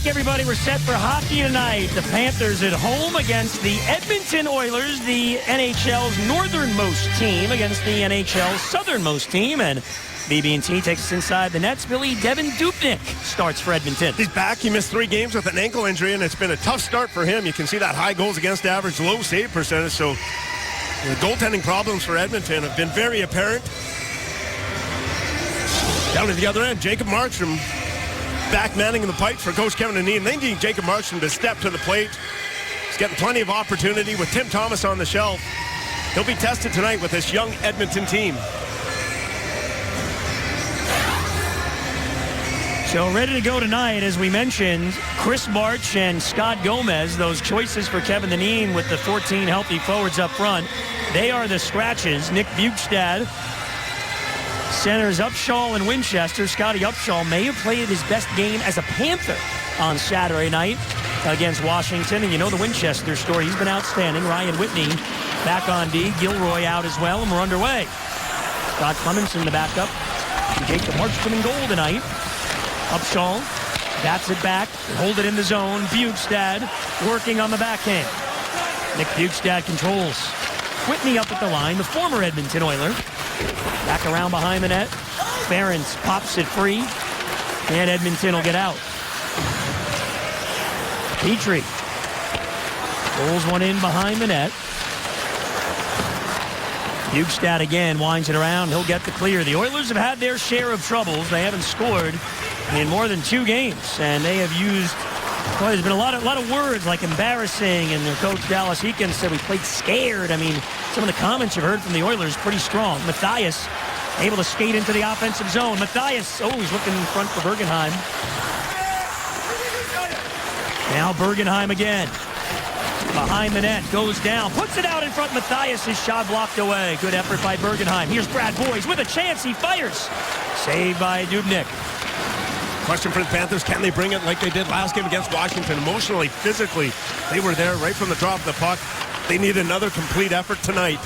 back, everybody. We're set for hockey tonight. The Panthers at home against the Edmonton Oilers, the NHL's northernmost team against the NHL's southernmost team. And BB&T takes us inside the nets. Billy Devin Dubnyk starts for Edmonton. He's back. He missed 3 games with an ankle injury, and it's been a tough start for him. You can see that high goals against average, low save percentage. So the goaltending problems for Edmonton have been very apparent. Down to the other end, Jacob Markstrom back manning the pipe for Coach Kevin Dineen. They need Jacob Markstrom to step to the plate. He's getting plenty of opportunity with Tim Thomas on the shelf. He'll be tested tonight with this young Edmonton team. So ready to go tonight, as we mentioned, Chris March and Scott Gomez, those choices for Kevin Dineen with the 14 healthy forwards up front. They are the scratches. Nick Bjugstad, centers Upshaw and Winchester. Scotty Upshaw may have played his best game as a Panther on Saturday night against Washington. And you know the Winchester story. He's been outstanding. Ryan Whitney back on D. Gilroy out as well, and we're underway. Scott Clemenson the backup. Jacob Markstrom in goal tonight. Upshaw bats it back, hold it in the zone. Bjugstad working on the backhand. Nick Bjugstad controls. Whitney up at the line, the former Edmonton Oiler. Back around behind the net. Ferentz pops it free, and Edmonton will get out. Petrie pulls one in behind the net. Bjugstad again winds it around. He'll get the clear. The Oilers have had their share of troubles. They haven't scored in more than 2 games, and they have used, well, there's been a lot of words like embarrassing, and their coach Dallas Eakins said we played scared. I mean, some of the comments you've heard from the Oilers pretty strong. Matthias able to skate into the offensive zone. Matthias, he's looking in front for Bergenheim. Now Bergenheim again. Behind the net, goes down, puts it out in front. Matthias, his shot blocked away. Good effort by Bergenheim. Here's Brad Boyes with a chance. He fires. Saved by Dubnyk. Question for the Panthers, can they bring it like they did last game against Washington? Emotionally, physically, they were there right from the drop of the puck. They need another complete effort tonight.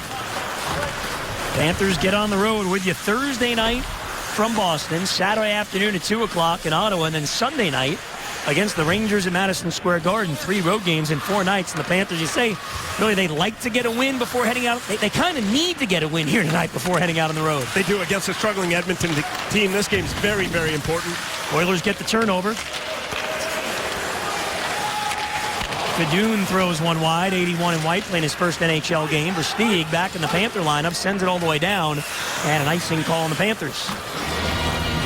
Panthers get on the road with you Thursday night from Boston, Saturday afternoon at 2 o'clock in Ottawa, and then Sunday night against the Rangers at Madison Square Garden. 3 road games in 4 nights. And the Panthers, you say, really, they'd like to get a win before heading out. They kind of need to get a win here tonight before heading out on the road. They do against a struggling Edmonton team. This game's very, very important. Oilers get the turnover. Fadoon throws one wide. 81 in white, playing his first NHL game. Versteeg back in the Panther lineup, sends it all the way down, and an icing call on the Panthers.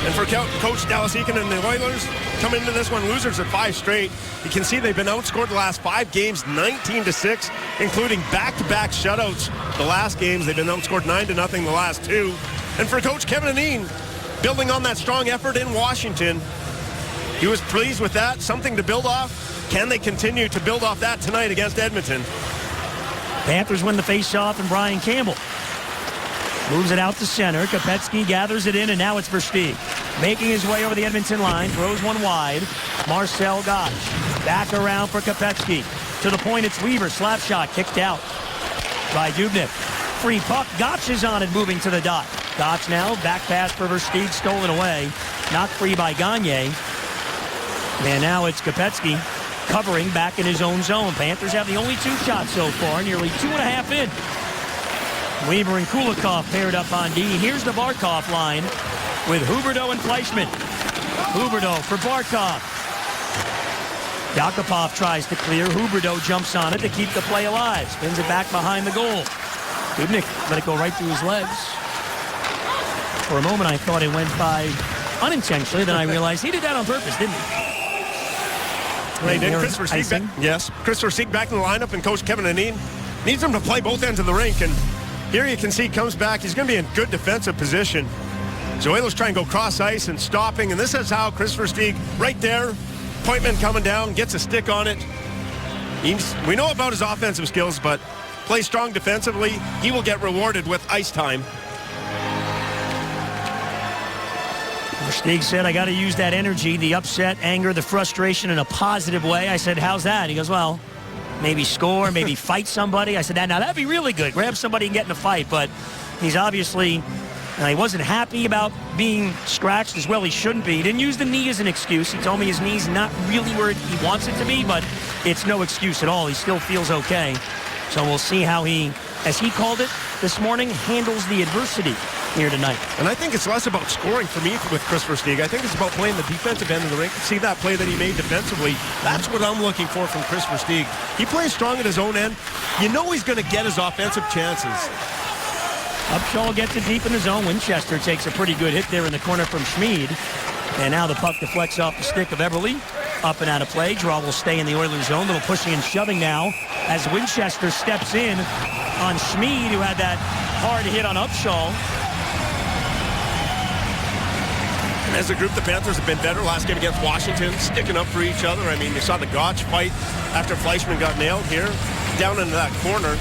And for Coach Dallas Eakins and the Oilers, come into this one losers at 5 straight. You can see they've been outscored the last 5 games, 19-6, including back-to-back shutouts. The last games, they've been outscored 9-0 the last 2. And for Coach Kevin Dineen, building on that strong effort in Washington, he was pleased with that, something to build off. Can they continue to build off that tonight against Edmonton? Panthers win the face-off, and Brian Campbell moves it out to center. Kopecky gathers it in, and now it's Versteeg. Making his way over the Edmonton line, throws one wide. Marcel Gotch back around for Kopecky. To the point, it's Weaver. Slap shot kicked out by Dubnyk. Free puck. Gotch is on it, moving to the dot. Gotch now, back pass for Versteeg, stolen away. Knocked free by Gagne. And now it's Kopecky covering back in his own zone. Panthers have the only 2 shots so far, nearly 2.5 in. Weaver and Kulikov paired up on D. Here's the Barkov line with Huberdeau and Fleischmann. Huberdeau for Barkov. Yakupov tries to clear. Huberdeau jumps on it to keep the play alive. Spins it back behind the goal. Dubnyk let it go right through his legs. For a moment, I thought it went by unintentionally. Then I realized he did that on purpose, didn't he? Chris Versteeg back in the lineup, and Coach Kevin Dineen needs him to play both ends of the rink. And here you can see he comes back. He's going to be in good defensive position. So Oilers try and go cross ice and stopping. And this is how Chris Versteeg, right there, Pointman coming down, gets a stick on it. We know about his offensive skills, but play strong defensively. He will get rewarded with ice time. Versteeg said, I got to use that energy, the upset, anger, the frustration in a positive way. I said, how's that? He goes, well, maybe score, maybe fight somebody. I said, now that'd be really good. Grab somebody and get in a fight. But he's obviously Now, he wasn't happy about being scratched as well. He shouldn't be. He didn't use the knee as an excuse. He told me his knee's not really where he wants it to be, but it's no excuse at all. He still feels okay. So we'll see how he, as he called it this morning, handles the adversity here tonight. And I think it's less about scoring for me with Kris Versteeg. I think it's about playing the defensive end of the rink. See that play that he made defensively? That's what I'm looking for from Kris Versteeg. He plays strong at his own end. You know he's going to get his offensive chances. Upshaw gets it deep in the zone. Winchester takes a pretty good hit there in the corner from Schmid. And now the puck deflects off the stick of Eberle. Up and out of play. Draw will stay in the Oilers zone. Little pushing and shoving now as Winchester steps in on Schmid, who had that hard hit on Upshaw. And as a group, the Panthers have been better. Last game against Washington, sticking up for each other. I mean, you saw the Gotch fight after Fleischman got nailed here, down into that corner.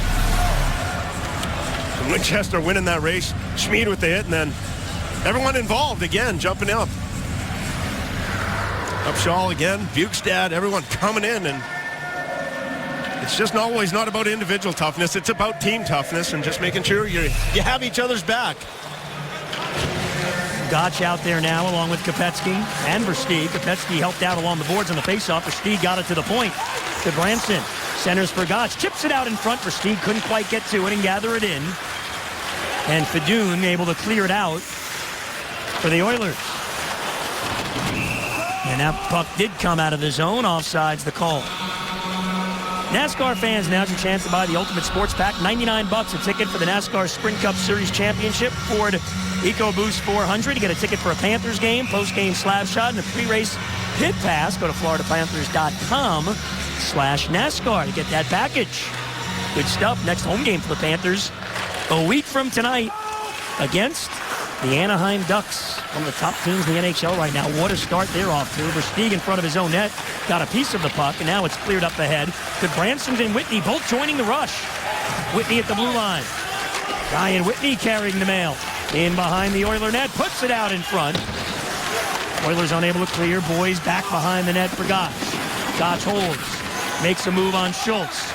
And Winchester winning that race. Schmid with the hit, and then everyone involved again, jumping up. Upshaw again, Bukestad, everyone coming in, and it's just always not about individual toughness. It's about team toughness and just making sure you have each other's back. Gotch out there now along with Kopecky and Versteeg. Kopecky helped out along the boards on the faceoff. Versteeg got it to the point. To Branson. Centers for Gotch. Chips it out in front. Versteeg couldn't quite get to it and gather it in. And Fedun able to clear it out for the Oilers. And that puck did come out of the zone. Offsides the call. NASCAR fans, now's your chance to buy the Ultimate Sports Pack. $99 a ticket for the NASCAR Sprint Cup Series Championship. Ford EcoBoost 400. You get a ticket for a Panthers game, post-game slab shot, and a pre-race pit pass. Go to floridapanthers.com/NASCAR to get that package. Good stuff. Next home game for the Panthers a week from tonight against the Anaheim Ducks. One of the top teams in the NHL right now. What a start they're off to. Versteeg in front of his own net. Got a piece of the puck, and now it's cleared up ahead. To Branson and Whitney, both joining the rush. Whitney at the blue line. Ryan Whitney carrying the mail. In behind the Oiler net. Puts it out in front. Oilers unable to clear. Boys back behind the net for Gotch. Gotch holds. Makes a move on Schultz.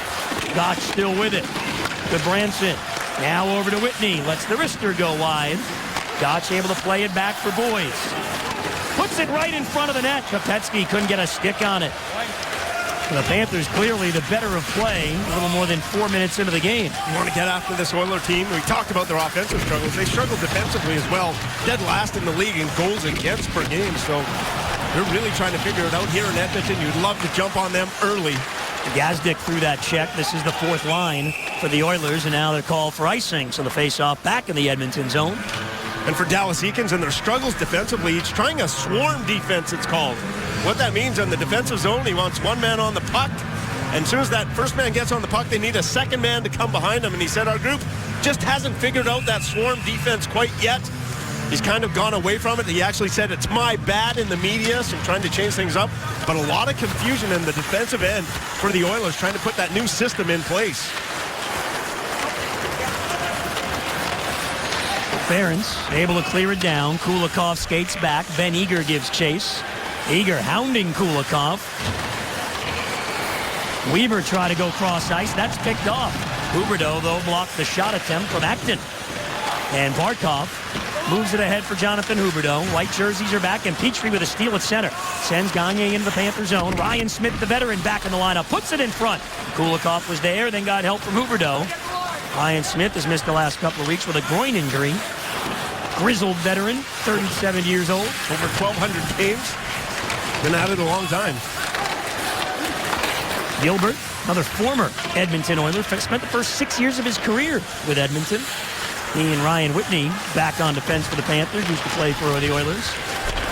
Gotch still with it. To Branson. Now over to Whitney. Lets the wrister go wide. Gotch able to play it back for Boys. Puts it right in front of the net. Kopecky couldn't get a stick on it. The Panthers clearly the better of play a little more than 4 minutes into the game. You want to get after this Oiler team? We talked about their offensive struggles. They struggled defensively as well. Dead last in the league in goals against per game. So they're really trying to figure it out here in Edmonton. You'd love to jump on them early. Gazdic threw that check. This is the fourth line for the Oilers, and now they're called for icing. So the face-off back in the Edmonton zone. And for Dallas Eakins and their struggles defensively, he's trying a swarm defense, it's called. What that means in the defensive zone, he wants one man on the puck. And as soon as that first man gets on the puck, they need a second man to come behind him. And he said our group just hasn't figured out that swarm defense quite yet. He's kind of gone away from it. He actually said it's my bad in the media, so I'm trying to change things up. But a lot of confusion in the defensive end for the Oilers, trying to put that new system in place. Ference able to clear it down. Kulikov skates back. Ben Eager gives chase. Eager hounding Kulikov. Weaver tried to go cross ice. That's picked off. Huberdeau, though, blocked the shot attempt from Acton. And Barkov moves it ahead for Jonathan Huberdeau. White jerseys are back, and Petrie with a steal at center. Sends Gagne into the Panther zone. Ryan Smith, the veteran, back in the lineup. Puts it in front. Kulikov was there, then got help from Huberdeau. Ryan Smith has missed the last couple of weeks with a groin injury. Grizzled veteran, 37 years old. Over 1,200 games. Been at it a long time. Gilbert, another former Edmonton Oiler, spent the first 6 years of his career with Edmonton. He and Ryan Whitney back on defense for the Panthers, used to play for the Oilers.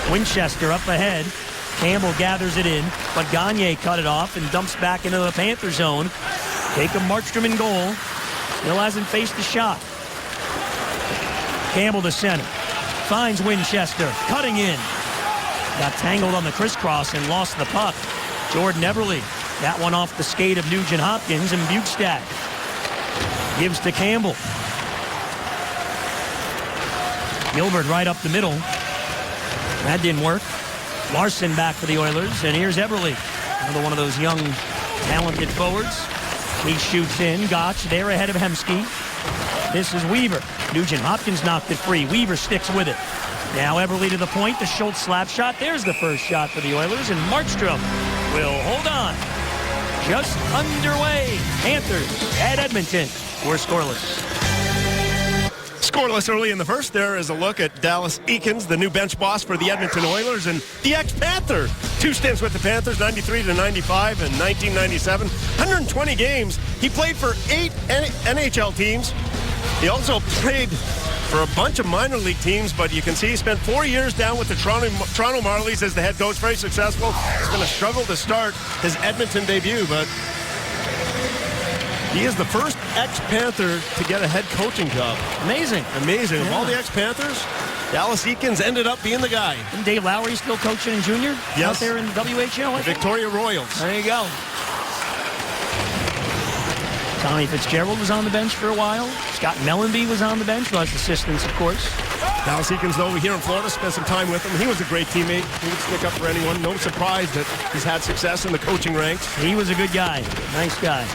Winchester up ahead. Campbell gathers it in, but Gagne cut it off and dumps back into the Panther zone. Jacob Markstrom in goal. Still hasn't faced a shot. Campbell to center. Finds Winchester. Cutting in. Got tangled on the crisscross and lost the puck. Jordan Eberle. That one off the skate of Nugent Hopkins, and Bukestad gives to Campbell. Gilbert right up the middle. That didn't work. Larson back for the Oilers, and here's Eberle. Another one of those young, talented forwards. He shoots in. Gotch there ahead of Hemsky. This is Weaver. Nugent Hopkins knocked it free. Weaver sticks with it. Now Eberle to the point. The Schultz slap shot. There's the first shot for the Oilers, and Markstrom will hold on. Just underway. Panthers at Edmonton. We're scoreless. Scoreless early in the first. There is a look at Dallas Eakins, the new bench boss for the Edmonton Oilers, and the ex-Panther. 2 stints with the Panthers, 93 to 95 and 1997. 120 games. He played for 8 NHL teams. He also played for a bunch of minor league teams, but you can see he spent 4 years down with the Toronto Marlies as the head coach. Very successful. It's been a struggle to start his Edmonton debut, but he is the first ex-Panther to get a head coaching job. Amazing. Amazing. Yeah. Of all the ex-Panthers, Dallas Eakins ended up being the guy. And Dave Lowry still coaching in junior? Yes. Out there in WHL? The Victoria Royals. There you go. Tommy Fitzgerald was on the bench for a while. Scott Mellenby was on the bench, plus assistants, of course. Dallas Eakins, though, here in Florida, spent some time with him. He was a great teammate. He would stick up for anyone. No surprise that he's had success in the coaching ranks. He was a good guy. Nice guy.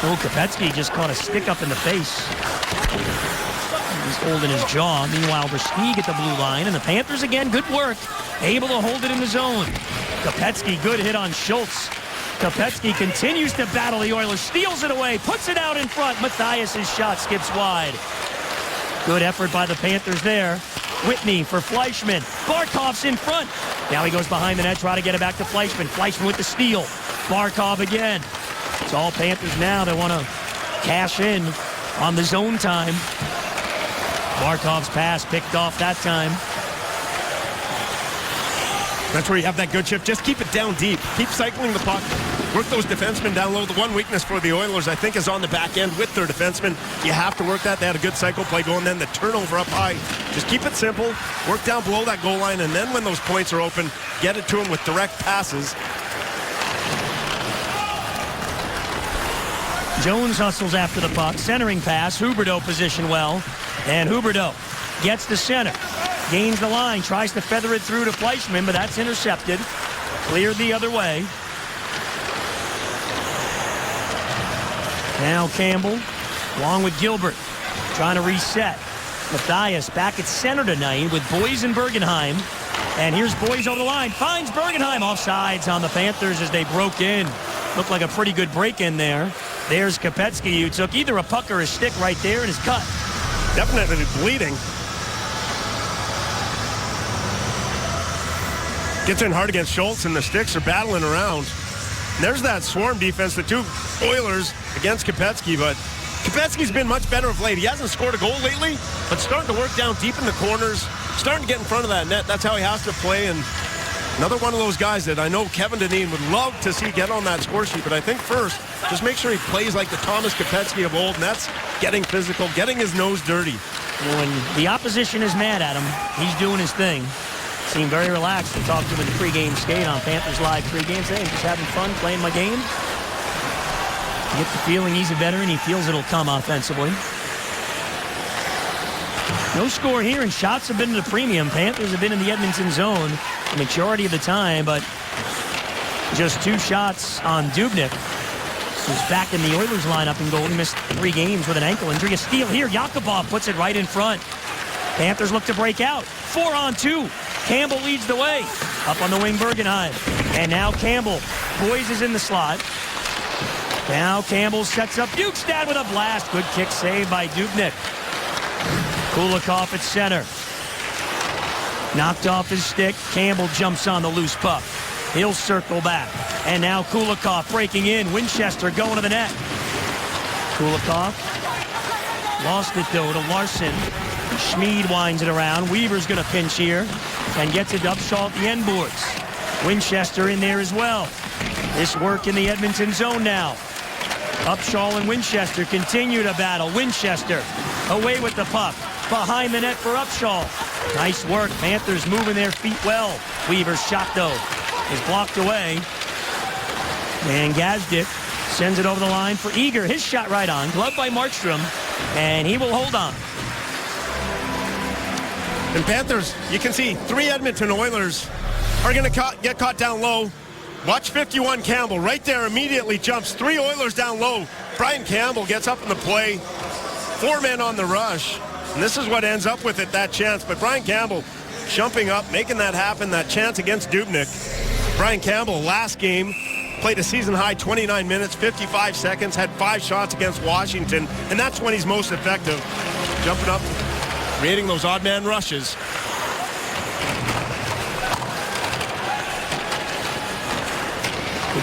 Oh, Kopetsky just caught a stick up in the face. He's holding his jaw. Meanwhile, Versteeg at the blue line. And the Panthers, again, good work. Able to hold it in the zone. Kopetsky, good hit on Schultz. Kopetsky continues to battle the Oilers. Steals it away. Puts it out in front. Mathias' shot skips wide. Good effort by the Panthers there. Whitney for Fleischmann. Barkov's in front. Now he goes behind the net, try to get it back to Fleischmann. Fleischmann with the steal. Barkov again. It's all Panthers now. They want to cash in on the zone time. Barkov's pass picked off that time. That's where you have that good shift. Just keep it down deep. Keep cycling the puck. Work those defensemen down low. The one weakness for the Oilers, I think, is on the back end with their defensemen. You have to work that. They had a good cycle play going. Then the turnover up high. Just keep it simple. Work down below that goal line. And then when those points are open, get it to them with direct passes. Jones hustles after the puck. Centering pass. Huberdeau positioned well. And Huberdeau gets the center. Gains the line. Tries to feather it through to Fleischmann, but that's intercepted. Cleared the other way. Now Campbell, along with Gilbert, trying to reset. Mathias back at center tonight with Boyes and Bergenheim. And here's Boyes over the line. Finds Bergenheim. Offsides on the Panthers as they broke in. Looked like a pretty good break in there. There's Kopetsky, who took either a puck or a stick right there and is cut. Definitely bleeding. Gets in hard against Schultz, and the sticks are battling around. And there's that swarm defense, the two Oilers against Kopetsky, but Kopetsky's been much better of late. He hasn't scored a goal lately, but starting to work down deep in the corners, starting to get in front of that net. That's how he has to play, and another one of those guys that I know Kevin Dineen would love to see get on that score sheet, but I think first, just make sure he plays like the Thomas Kopetsky of old, and that's getting physical, getting his nose dirty. When the opposition is mad at him, he's doing his thing. Seemed very relaxed. I talked to him in the pregame skate on Panthers Live pregame. Saying, just having fun playing my game. You get the feeling he's a veteran. He feels it'll come offensively. No score here, and shots have been to the premium. Panthers have been in the Edmonton zone the majority of the time, but just 2 shots on Dubnyk, who's back in the Oilers lineup in goal. He missed 3 games with an ankle injury. A steal here. Yakubov puts it right in front. Panthers look to break out. 4-on-2. Campbell leads the way. Up on the wing, Bergenheim. And now Campbell. Boyes is in the slot. Now Campbell sets up Bukestad with a blast. Good kick save by Dubnyk. Kulikov at center. Knocked off his stick. Campbell jumps on the loose puck. He'll circle back. And now Kulikov breaking in. Winchester going to the net. Kulikov lost it, though, to Larson. Schmid winds it around. Weaver's going to pinch here and gets it to Upshaw at the end boards. Winchester in there as well. This work in the Edmonton zone now. Upshaw and Winchester continue to battle. Winchester away with the puck. Behind the net for Upshaw. Nice work. Panthers moving their feet well. Weaver's shot, though, is blocked away. And Gazdic sends it over the line for Eager. His shot right on. Gloved by Markstrom. And he will hold on. And Panthers, you can see 3 Edmonton Oilers are going to get caught down low. Watch 51 Campbell right there, immediately jumps 3 Oilers down low. Brian Campbell gets up in the play. 4 men on the rush. And this is what ends up with it, that chance. But Brian Campbell jumping up, making that happen, that chance against Dubnyk. Brian Campbell, last game, played a season-high 29 minutes, 55 seconds, had 5 shots against Washington, and that's when he's most effective. Jumping up, creating those odd man rushes.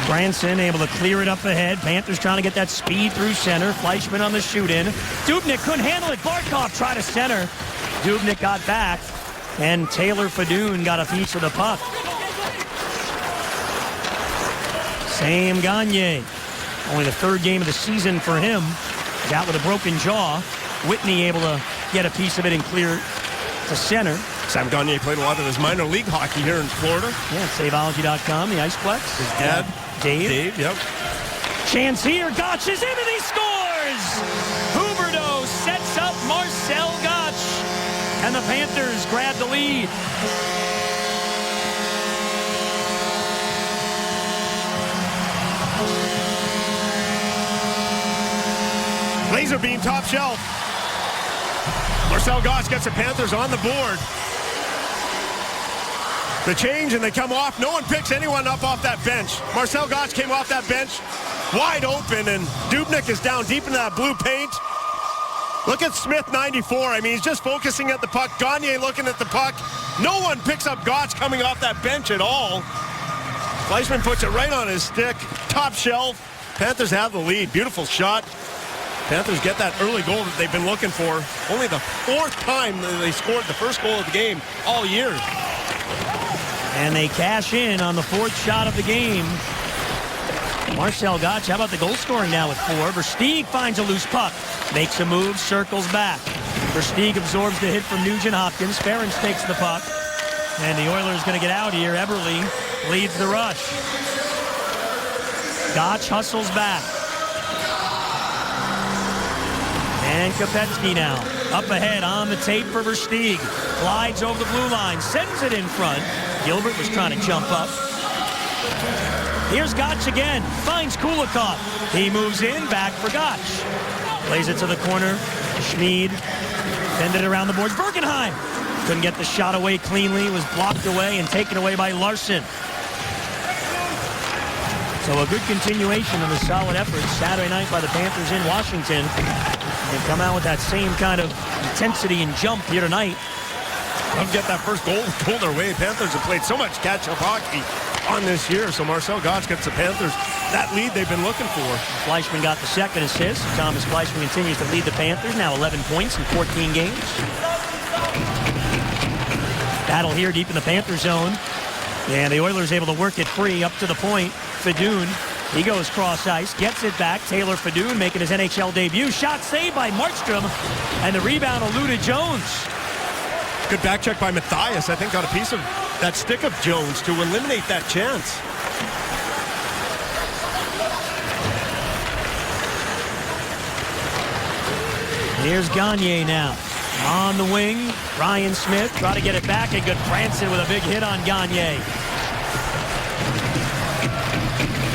Branson able to clear it up ahead. Panthers trying to get that speed through center. Fleischman on the shoot-in. Dubnyk couldn't handle it. Barkov tried to center. Dubnyk got back, and Taylor Fedun got a piece of the puck. Sam Gagner, only the 3rd game of the season for him. He's out with a broken jaw. Whitney able to get a piece of it and clear to center. Sam Gagner played a lot of his minor league hockey here in Florida. Yeah, Saveology.com, the Iceplex. His dad, Dave, yep. Chance here, Gotch is in and he scores! Huberdeau sets up Marcel Gotch, and the Panthers grab the lead. Laser beam top shelf. Marcel Gotch gets the Panthers on the board. The change, and they come off. No one picks anyone up off that bench. Marcel Gotch came off that bench wide open, and Dubnyk is down deep into that blue paint. Look at Smith, 94. I mean, he's just focusing at the puck. Gagner looking at the puck. No one picks up Gotch coming off that bench at all. Fleischman puts it right on his stick. Top shelf. Panthers have the lead. Beautiful shot. Panthers get that early goal that they've been looking for. Only the 4th time that they scored the first goal of the game all year. And they cash in on the 4th shot of the game. Marcel Gotch, how about the goal scoring now with 4? Versteeg finds a loose puck. Makes a move, circles back. Versteeg absorbs the hit from Nugent Hopkins. Ferentz takes the puck. And the Oilers going to get out here. Eberle leads the rush. Gotch hustles back. And Kopetsky now. Up ahead on the tape for Versteeg. Glides over the blue line. Sends it in front. Gilbert was trying to jump up. Here's Gotch again. Finds Kulikov. He moves in. Back for Gotch. Plays it to the corner. Schmid. Fended around the boards. Bergenheim. Couldn't get the shot away cleanly. It was blocked away and taken away by Larson. So a good continuation of the solid effort Saturday night by the Panthers in Washington. They've come out with that same kind of intensity and jump here tonight. Don't get that first goal their way. Panthers have played so much catch-up hockey on this year. So Marcel Gotch gets the Panthers that lead they've been looking for. Fleischman got the 2nd assist. Thomas Fleischman continues to lead the Panthers, now 11 points in 14 games. Battle here deep in the Panther zone. And the Oilers able to work it free up to the point. Fedun, he goes cross ice, gets it back. Taylor Fedun making his NHL debut. Shot saved by Markstrom, and the rebound eluded Jones. Good back check by Matthias. I think got a piece of that stick of Jones to eliminate that chance. Here's Gagner now. On the wing, Ryan Smith try to get it back, and good Branson with a big hit on Gagner.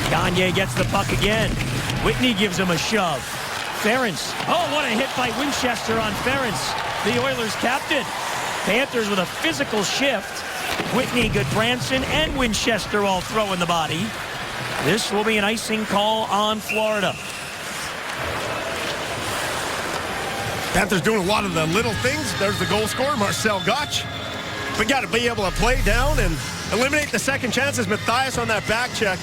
Gagner gets the puck again. Whitney gives him a shove. Ferentz. Oh, what a hit by Winchester on Ferentz, the Oilers captain. Panthers with a physical shift. Whitney, Goodbranson, and Winchester all throwing the body. This will be an icing call on Florida. Panthers doing a lot of the little things. There's the goal scorer, Marcel Gotch. We got to be able to play down and eliminate the second chances. Matthias on that back check.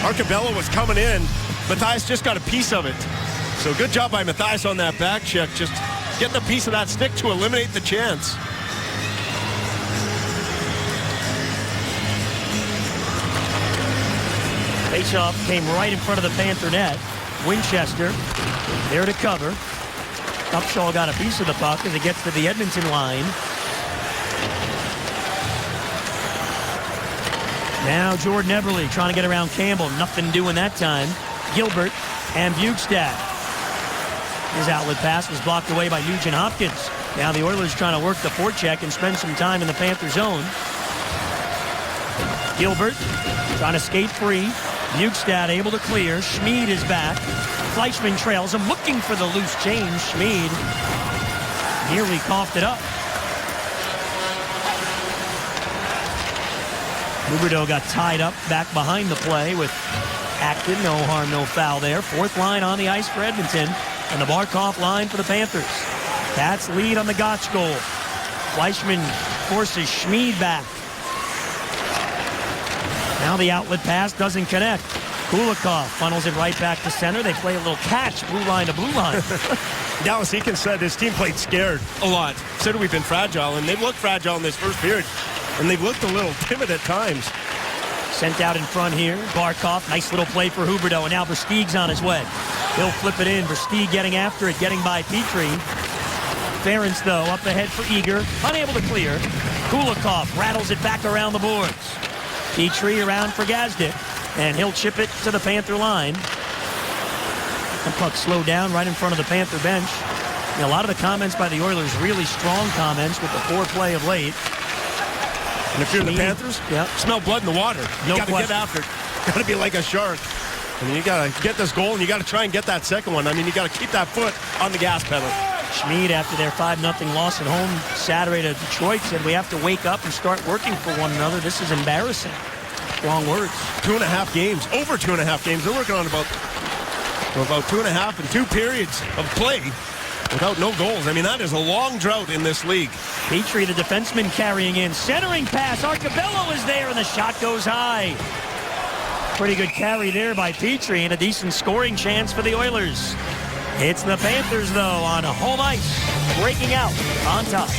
Arcabella was coming in. Matthias just got a piece of it. So good job by Matthias on that back check. Just getting a piece of that stick to eliminate the chance. Faceoff came right in front of the Panther net. Winchester there to cover. Upshaw got a piece of the puck as it gets to the Edmonton line. Now Jordan Eberle trying to get around Campbell. Nothing doing that time. Gilbert and Bukestad. His outlet pass was blocked away by Nugent Hopkins. Now the Oilers trying to work the forecheck and spend some time in the Panther zone. Gilbert trying to skate free. Bukestad able to clear. Schmid is back. Fleischman trails him, looking for the loose change. Schmid nearly coughed it up. Huberdeau got tied up back behind the play with Acton. No harm, no foul there. Fourth line on the ice for Edmonton. And the Barkov line for the Panthers. Cats lead on the Gotch goal. Fleischman forces Schmid back. Now the outlet pass doesn't connect. Kulikov funnels it right back to center. They play a little catch, blue line to blue line. Dallas Eakins said his team played scared a lot. Said we've been fragile, and they've looked fragile in this first period. And they've looked a little timid at times. Sent out in front here. Barkov, nice little play for Huberdeau, and now Versteeg's on his way. He'll flip it in. Versteeg getting after it, getting by Petrie. Ference, though, up ahead for Eager. Unable to clear. Kulikov rattles it back around the boards. Petrie around for Gazdic, and he'll chip it to the Panther line. The puck slowed down right in front of the Panther bench. And a lot of the comments by the Oilers, really strong comments with the foreplay of late. And if you're the Panthers, smell blood in the water. You got to get after it. Got to be like a shark. I mean, you got to get this goal, and you got to try and get that second one. I mean, you got to keep that foot on the gas pedal. Schmid, after their 5-0 loss at home Saturday to Detroit, said we have to wake up and start working for one another. This is embarrassing. Strong words. 2.5 games, over 2.5 games. They're working on about 2.5 and 2 periods of play without no goals. I mean, that is a long drought in this league. Petrie, the defenseman, carrying in. Centering pass. Arcobello is there, and the shot goes high. Pretty good carry there by Petrie, and a decent scoring chance for the Oilers. It's the Panthers, though, on home ice, breaking out on top.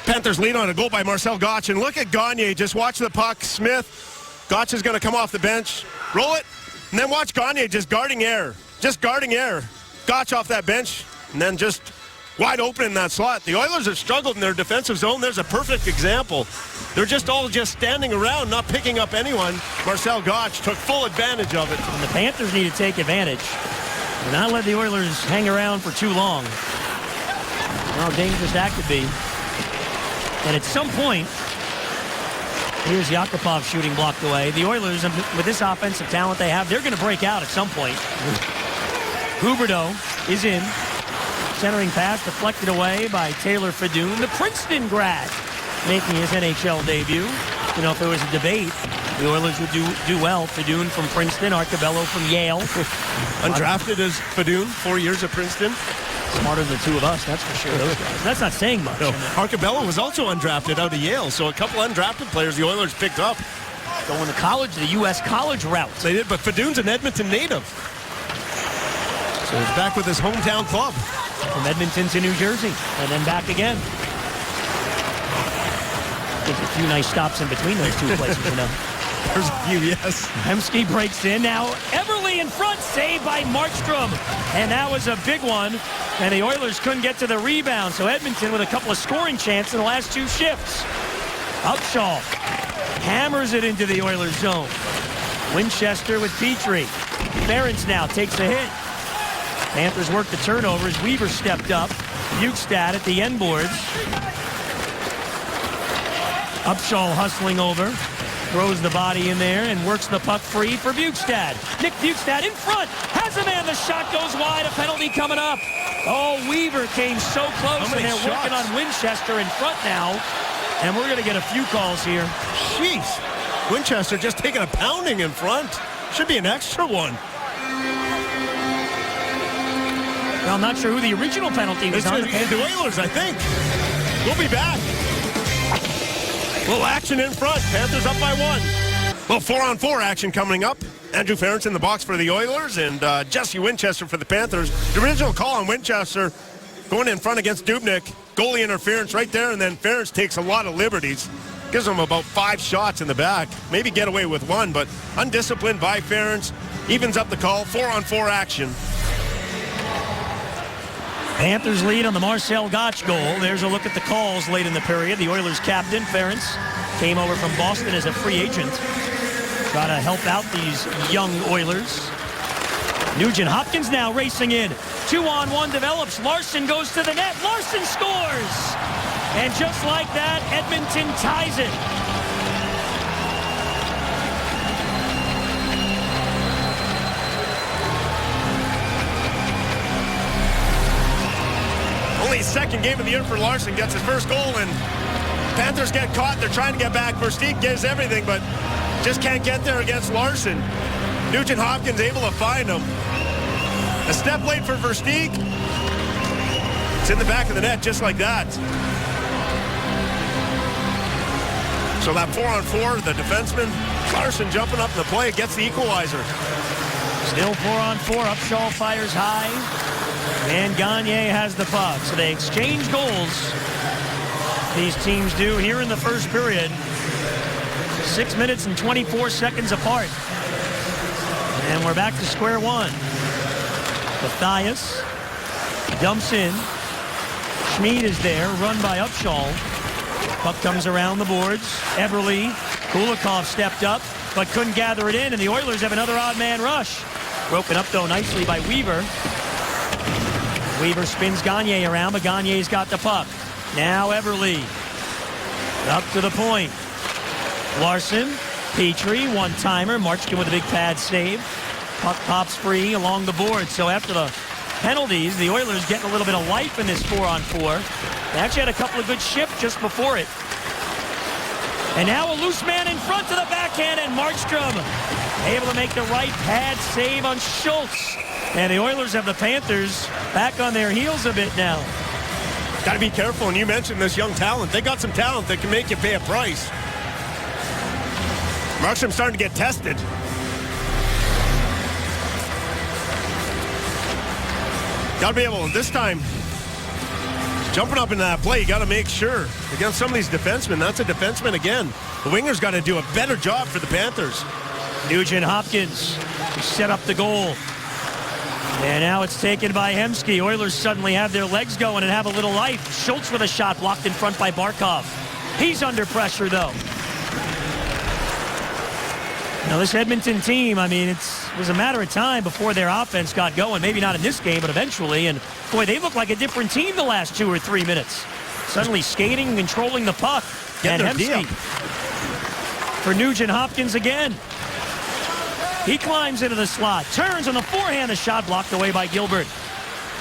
Panthers lead on a goal by Marcel Gotch, and look at Gagne. Just watch the puck. Smith. Gotch is going to come off the bench. Roll it, and then watch Gagne just guarding air. Just guarding air. Gotch off that bench, and then just wide open in that slot. The Oilers have struggled in their defensive zone. There's a perfect example. They're just all standing around, not picking up anyone. Marcel Gotch took full advantage of it. And the Panthers need to take advantage. And not let the Oilers hang around for too long. How dangerous that could be. And at some point, here's Yakupov shooting blocked away. The Oilers, with this offensive talent they have, they're going to break out at some point. Huberdeau is in. Centering pass deflected away by Taylor Fedun, the Princeton grad, making his NHL debut. You know, if there was a debate, the Oilers would do well. Fedun from Princeton, Arcobello from Yale. Undrafted as Fedun, 4 years at Princeton. Smarter than the two of us, that's for sure. Those guys. That's not saying much. No, Arcobello was also undrafted out of Yale, so a couple undrafted players the Oilers picked up. Going to college, the U.S. college route. They did, but Fedun's an Edmonton native. So he's back with his hometown club. From Edmonton to New Jersey, and then back again. There's a few nice stops in between those two places, you know. There's a few, yes. Hemsky breaks in. Now Everly in front, saved by Markstrom. And that was a big one. And the Oilers couldn't get to the rebound. So Edmonton with a couple of scoring chances in the last two shifts. Upshaw hammers it into the Oilers zone. Winchester with Petrie. Ference now takes a hit. Panthers work the turnovers. Weaver stepped up. Bukestad at the end boards. Upshaw hustling over. Throws the body in there and works the puck free for Bukestad. Nick Bukestad in front. Has a man. The shot goes wide. A penalty coming up. Oh, Weaver came so close, and they're working on Winchester in front now. And we're going to get a few calls here. Jeez. Winchester just taking a pounding in front. Should be an extra one. Well, I'm not sure who the original penalty was on. The Oilers, I think. We'll be back. A little action in front. Panthers up by 1. Well, 4-on-4 action coming up. Andrew Ference in the box for the Oilers and Jesse Winchester for the Panthers. The original call on Winchester going in front against Dubnyk. Goalie interference right there, and then Ference takes a lot of liberties. Gives him about 5 shots in the back. Maybe get away with 1, but undisciplined by Ference. Evens up the call. 4-on-4 action. Panthers lead on the Marcel Gotch goal. There's a look at the calls late in the period. The Oilers captain, Ference, came over from Boston as a free agent. Try to help out these young Oilers. Nugent Hopkins now racing in. 2-on-1 develops. Larson goes to the net. Larson scores! And just like that, Edmonton ties it. Only his second game of the year for Larson, gets his first goal, and Panthers get caught. They're trying to get back. Versteeg gives everything, but just can't get there against Larson. Nugent Hopkins able to find him. A step late for Versteeg. It's in the back of the net just like that. So that 4-on-4, the defenseman, Larson jumping up in the play, gets the equalizer. Still 4-on-4. Upshaw fires high. And Gagne has the puck. So they exchange goals. These teams do here in the first period. 6 minutes and 24 seconds apart. And we're back to square one. Matthias dumps in. Schmid is there, run by Upshaw. Puck comes around the boards. Everly, Kulikov stepped up, but couldn't gather it in, and the Oilers have another odd man rush. Broken up, though, nicely by Weaver. Weaver spins Gagne around, but Gagne's got the puck. Now Everly. Up to the point. Larson, Petrie, one-timer. Marchkin with a big pad save. Puck pops free along the board. So after the penalties, the Oilers getting a little bit of life in this 4-on-4. They actually had a couple of good shifts just before it. And now a loose man in front to the backhand, and Markstrom able to make the right pad save on Schultz. And the Oilers have the Panthers back on their heels a bit now. Got to be careful, and you mentioned this young talent. They got some talent that can make you pay a price. Markstrom's starting to get tested. Got to be able, this time, jumping up into that play, you got to make sure. Against some of these defensemen, that's a defenseman again. The wingers got to do a better job for the Panthers. Nugent Hopkins set up the goal. And now it's taken by Hemsky. Oilers suddenly have their legs going and have a little life. Schultz with a shot blocked in front by Barkov. He's under pressure, though. Now, this Edmonton team, I mean, it was a matter of time before their offense got going. Maybe not in this game, but eventually. And, boy, they look like a different team the last 2 or 3 minutes. Suddenly skating and controlling the puck. And Hemsky for Nugent Hopkins again. He climbs into the slot, turns on the forehand, a shot blocked away by Gilbert.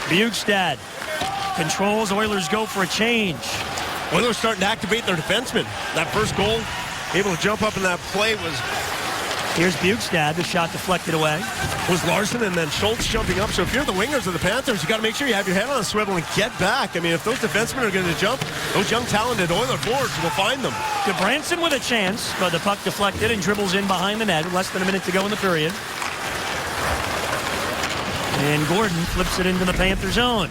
Bjugstad controls. Oilers go for a change. Oilers starting to activate their defensemen. That first goal, able to jump up in that play was... Here's Bjugstad, the shot deflected away. Was Larson, and then Schultz jumping up. So if you're the wingers of the Panthers, you got to make sure you have your head on a swivel and get back. I mean, if those defensemen are going to jump, those young talented Oiler forwards will find them. Branson with a chance, but the puck deflected and dribbles in behind the net. Less than a minute to go in the period. And Gordon flips it into the Panther zone.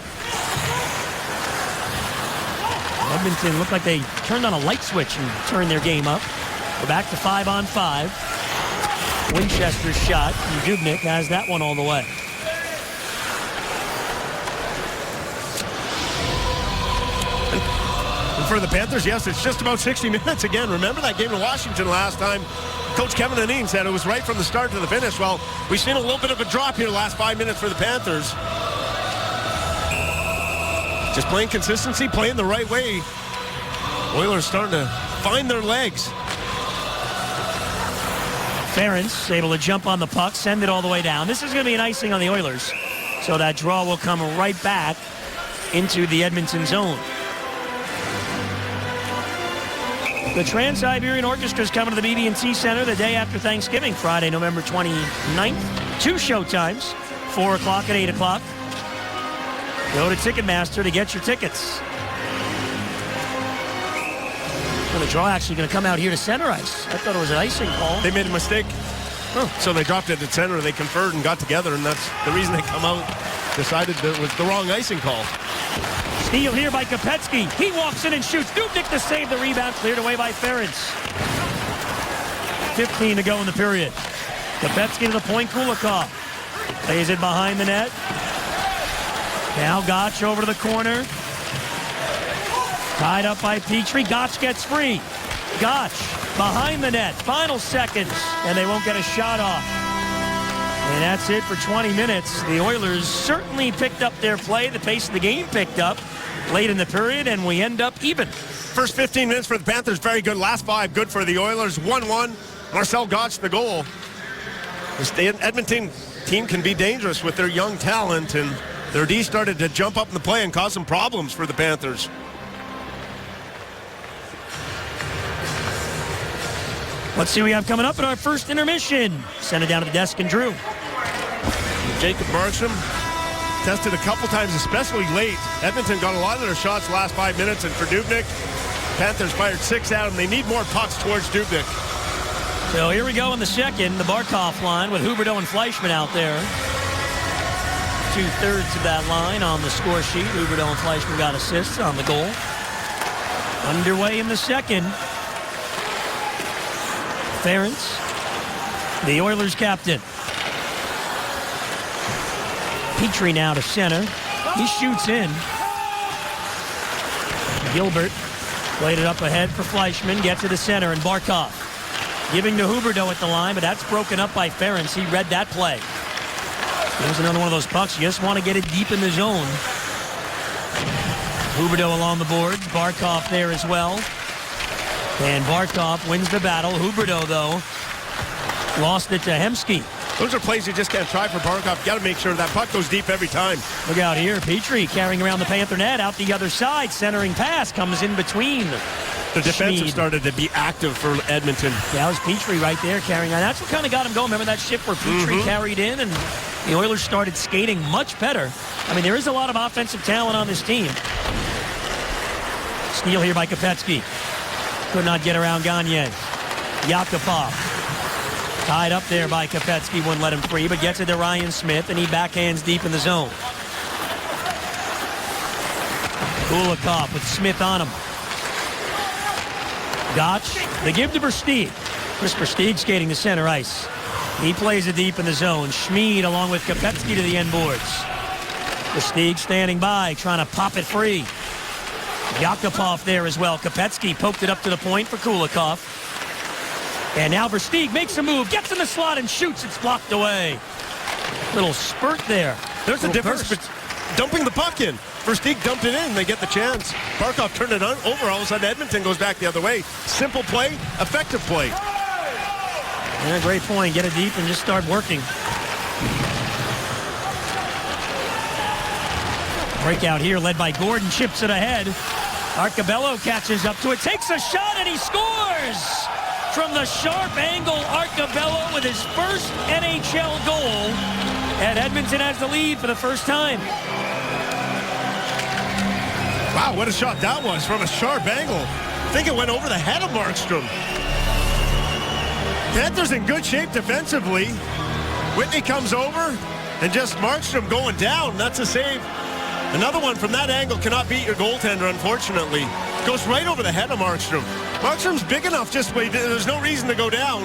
Edmonton looked like they turned on a light switch and turned their game up. We're back to 5-on-5. Winchester's shot, and Dubnyk has that one all the way. And for the Panthers, yes, it's just about 60 minutes again. Remember that game in Washington last time? Coach Kevin Dineen said it was right from the start to the finish. Well, we've seen a little bit of a drop here the last 5 minutes for the Panthers. Just playing consistency, playing the right way. Oilers starting to find their legs. Ferentz able to jump on the puck, send it all the way down. This is going to be an icing on the Oilers. So that draw will come right back into the Edmonton zone. The Trans-Siberian Orchestra is coming to the BB&T Center the day after Thanksgiving, Friday, November 29th. 2 showtimes, 4 o'clock and 8 o'clock. Go to Ticketmaster to get your tickets. Well, the draw actually going to come out here to center ice. I thought it was an icing call. They made a mistake. So they dropped it at center. They conferred and got together, and that's the reason they come out. Decided that it was the wrong icing call. Steal here by Kopetsky. He walks in and shoots. Dubnyk to save the rebound. Cleared away by Ferentz. 15 to go in the period. Kopetsky to the point. Kulikov plays it behind the net. Now Gotch over to the corner. Tied up by Petrie. Gotch gets free. Gotch behind the net. Final seconds, and they won't get a shot off. And that's it for 20 minutes. The Oilers certainly picked up their play. The pace of the game picked up late in the period, and we end up even. First 15 minutes for the Panthers, very good. Last 5, good for the Oilers. 1-1. Marcel Gotch, the goal. The Edmonton team can be dangerous with their young talent, and Their D started to jump up in the play and cause some problems for the Panthers. Let's see what we have coming up at our first intermission. Send it down to the desk and Drew. Jacob Markstrom tested a couple times, especially late. Edmonton got a lot of their shots the last 5 minutes, and for Dubnyk, Panthers fired 6 at him. They need more pucks towards Dubnyk. So here we go in the second, the Barkov line with Huberdeau and Fleischmann out there. 2/3 of that line on the score sheet. Huberdeau and Fleischmann got assists on the goal. Underway in the second. Ferentz, the Oilers captain. Petrie now to center. He shoots in. Gilbert played it up ahead for Fleischmann. Gets to the center, and Barkov giving to Huberdeau at the line, but that's broken up by Ferentz. He read that play. Here's another one of those pucks. You just want to get it deep in the zone. Huberdeau along the boards. Barkov there as well. And Barkov wins the battle. Huberdeau, though, lost it to Hemsky. Those are plays you just can't try for Barkov. You got to make sure that puck goes deep every time. Look out here. Petrie carrying around the Panther net. Out the other side. Centering pass comes in between. The defense Schmid. started to be active for Edmonton. That was Petrie right there carrying on. That's what kind of got him going. Remember that shift where Petrie carried in and the Oilers started skating much better. I mean, there is a lot of offensive talent on this team. Steal here by Kopecky. Could not get around Gagne. Yakupov. Tied up there by Kopecky. Wouldn't let him free, but gets it to Ryan Smith, and he backhands deep in the zone. Kulikov with Smith on him. Gotch, the give to Versteeg. Chris Versteeg skating to center ice. He plays it deep in the zone. Schmid along with Kopecky to the end boards. Versteeg standing by, trying to pop it free. Yakupov there as well. Kopecky poked it up to the point for Kulikov. And now Versteeg makes a move, gets in the slot and shoots. It's blocked away. Little spurt there. There's a difference between dumping the puck in. Versteeg dumped it in, they get the chance. Barkov turned it over, all of a sudden Edmonton goes back the other way. Simple play, effective play. Yeah, great point. Get it deep and just start working. Breakout here led by Gordon, chips it ahead. Arcobello catches up to it, takes a shot, and he scores! From the sharp angle, Arcobello with his first NHL goal. And Edmonton has the lead for the first time. Wow, what a shot that was from a sharp angle. I think it went over the head of Markstrom. Panthers in good shape defensively. Whitney comes over and just Markstrom going down. That's a save. Another one from that angle cannot beat your goaltender, unfortunately. Goes right over the head of Markstrom. Markstrom's big enough, just there's no reason to go down.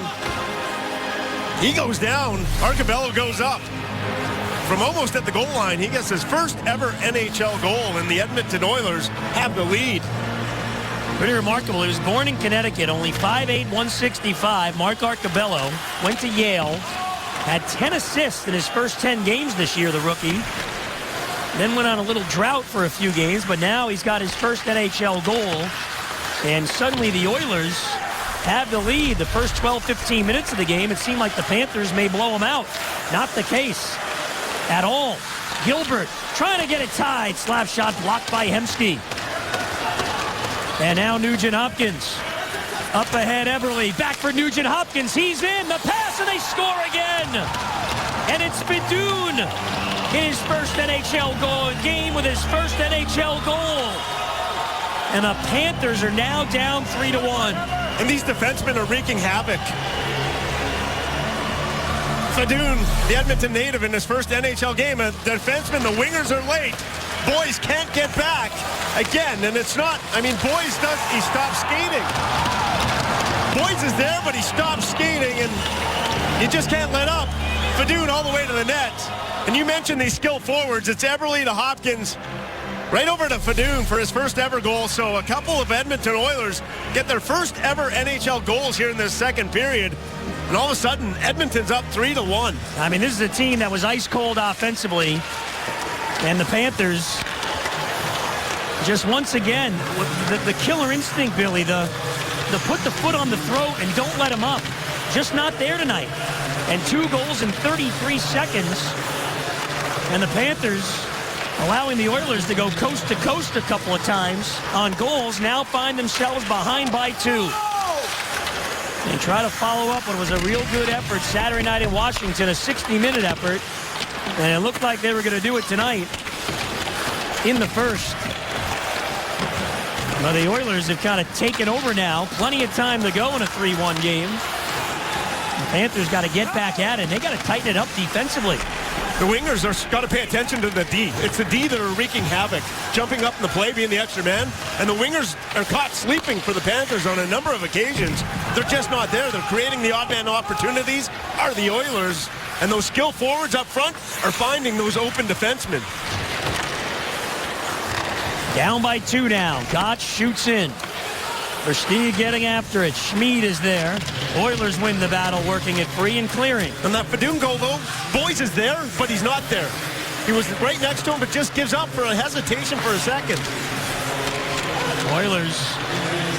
He goes down. Arcobello goes up. From almost at the goal line, he gets his first ever NHL goal, and the Edmonton Oilers have the lead. Pretty remarkable. He was born in Connecticut, only 5'8", 165. Mark Arcobello went to Yale, had 10 assists in his first 10 games this year, the rookie. Then went on a little drought for a few games, but now he's got his first NHL goal. And suddenly the Oilers have the lead. The first 12, 15 minutes of the game, it seemed like the Panthers may blow them out. Not the case at all. Gilbert trying to get it tied. Slap shot blocked by Hemsky. And now Nugent Hopkins. Up ahead, Everly. Back for Nugent Hopkins. He's in. The pass, and they score again. And it's Bidun. His first NHL goal. Game with his first NHL goal. And the Panthers are now down 3-1. And these defensemen are wreaking havoc. Fedun, the Edmonton native, in his first NHL game. A defenseman, the wingers are late. Boyes can't get back again, and it's not, Boyes he stopped skating. Boyes is there, but he stopped skating, and you just can't let up. Fedun all the way to the net. And you mentioned these skilled forwards. It's Everly to Hopkins, right over to Fedun for his first ever goal. So a couple of Edmonton Oilers get their first ever NHL goals here in this second period. And all of a sudden, Edmonton's up 3-1. This is a team that was ice cold offensively. And the Panthers, just once again, the killer instinct, Billy, the put the foot on the throat and don't let them up. Just not there tonight. And 2 goals in 33 seconds. And the Panthers allowing the Oilers to go coast to coast a couple of times on goals, now find themselves behind by 2. And try to follow up what was a real good effort Saturday night in Washington, a 60-minute effort. And it looked like they were going to do it tonight in the first. Well, the Oilers have kind of taken over now. Plenty of time to go in a 3-1 game. The Panthers got to get back at it, and they got to tighten it up defensively. The wingers are got to pay attention to the D. It's the D that are wreaking havoc, jumping up in the play, being the extra man. And the wingers are caught sleeping for the Panthers on a number of occasions. They're just not there. They're creating the odd man opportunities, are the Oilers. And those skilled forwards up front are finding those open defensemen. Down by 2 now. Gotch shoots in. Versteeg getting after it. Schmid is there. Oilers win the battle, working it free and clearing. And that Fadun goal, though, Boyes is there, but he's not there. He was right next to him, but just gives up for a hesitation for a second. Oilers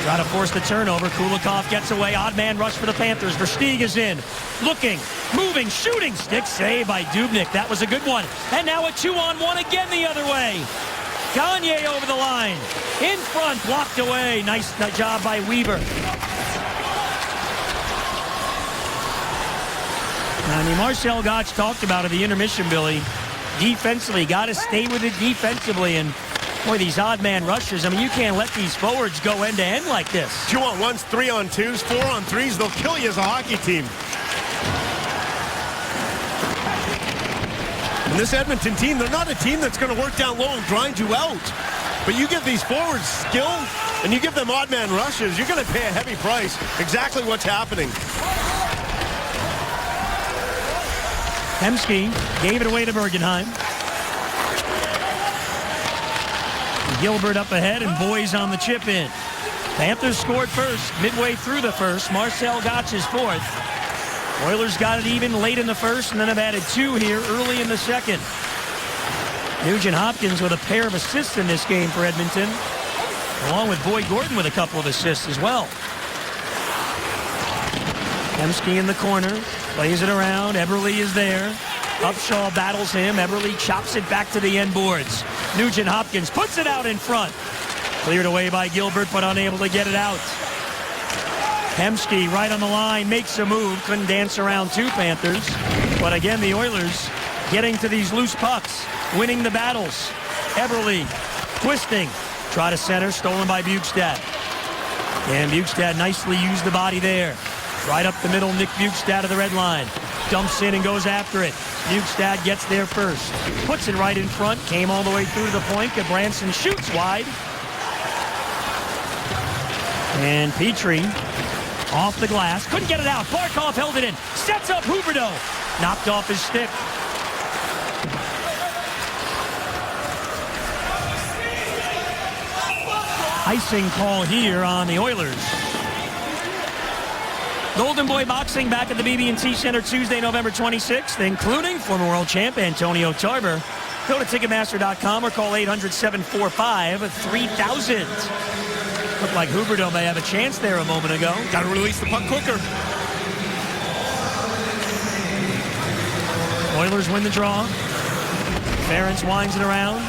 try to force the turnover. Kulikov gets away. Odd man rush for the Panthers. Versteeg is in. Looking, moving, shooting. Stick save by Dubnyk. That was a good one. And now a 2-on-1 again the other way. Gagne over the line. In front, blocked away. Nice job by Weaver. I mean, Marcel Gotch talked about it, the intermission, Billy. Defensively, got to stay with it defensively. And, boy, these odd man rushes, I mean, you can't let these forwards go end-to-end like this. 2-on-1s, 3-on-2s, 4-on-3s, they'll kill you as a hockey team. And this Edmonton team, they're not a team that's going to work down low and grind you out. But you give these forwards skill, and you give them odd man rushes, you're going to pay a heavy price. Exactly what's happening. Hemsky gave it away to Bergenheim. Gilbert up ahead, and Boyes on the chip in. Panthers scored first, midway through the first. Marcel Gotch is fourth. Oilers got it even late in the first, and then have added 2 here early in the second. Nugent Hopkins with a pair of assists in this game for Edmonton, along with Boyd Gordon with a couple of assists as well. Hemsky in the corner, plays it around. Eberle is there. Upshaw battles him. Eberle chops it back to the end boards. Nugent Hopkins puts it out in front. Cleared away by Gilbert, but unable to get it out. Hemsky right on the line, makes a move. Couldn't dance around 2 Panthers. But again, the Oilers getting to these loose pucks, winning the battles. Eberle twisting. Try to center, stolen by Bjugstad. And Bjugstad nicely used the body there. Right up the middle, Nick Bjugstad of the red line. Dumps in and goes after it. Bjugstad gets there first. Puts it right in front. Came all the way through to the point. Branson shoots wide. And Petrie off the glass. Couldn't get it out. Barkov held it in. Sets up Huberdeau. Knocked off his stick. Icing call here on the Oilers. Golden Boy Boxing back at the BB&T Center Tuesday, November 26th, including former world champ Antonio Tarver. Go to Ticketmaster.com or call 800-745-3000. Looked like Huberdeau may have a chance there a moment ago. Got to release the puck quicker. Oilers win the draw. Ferentz winds it around.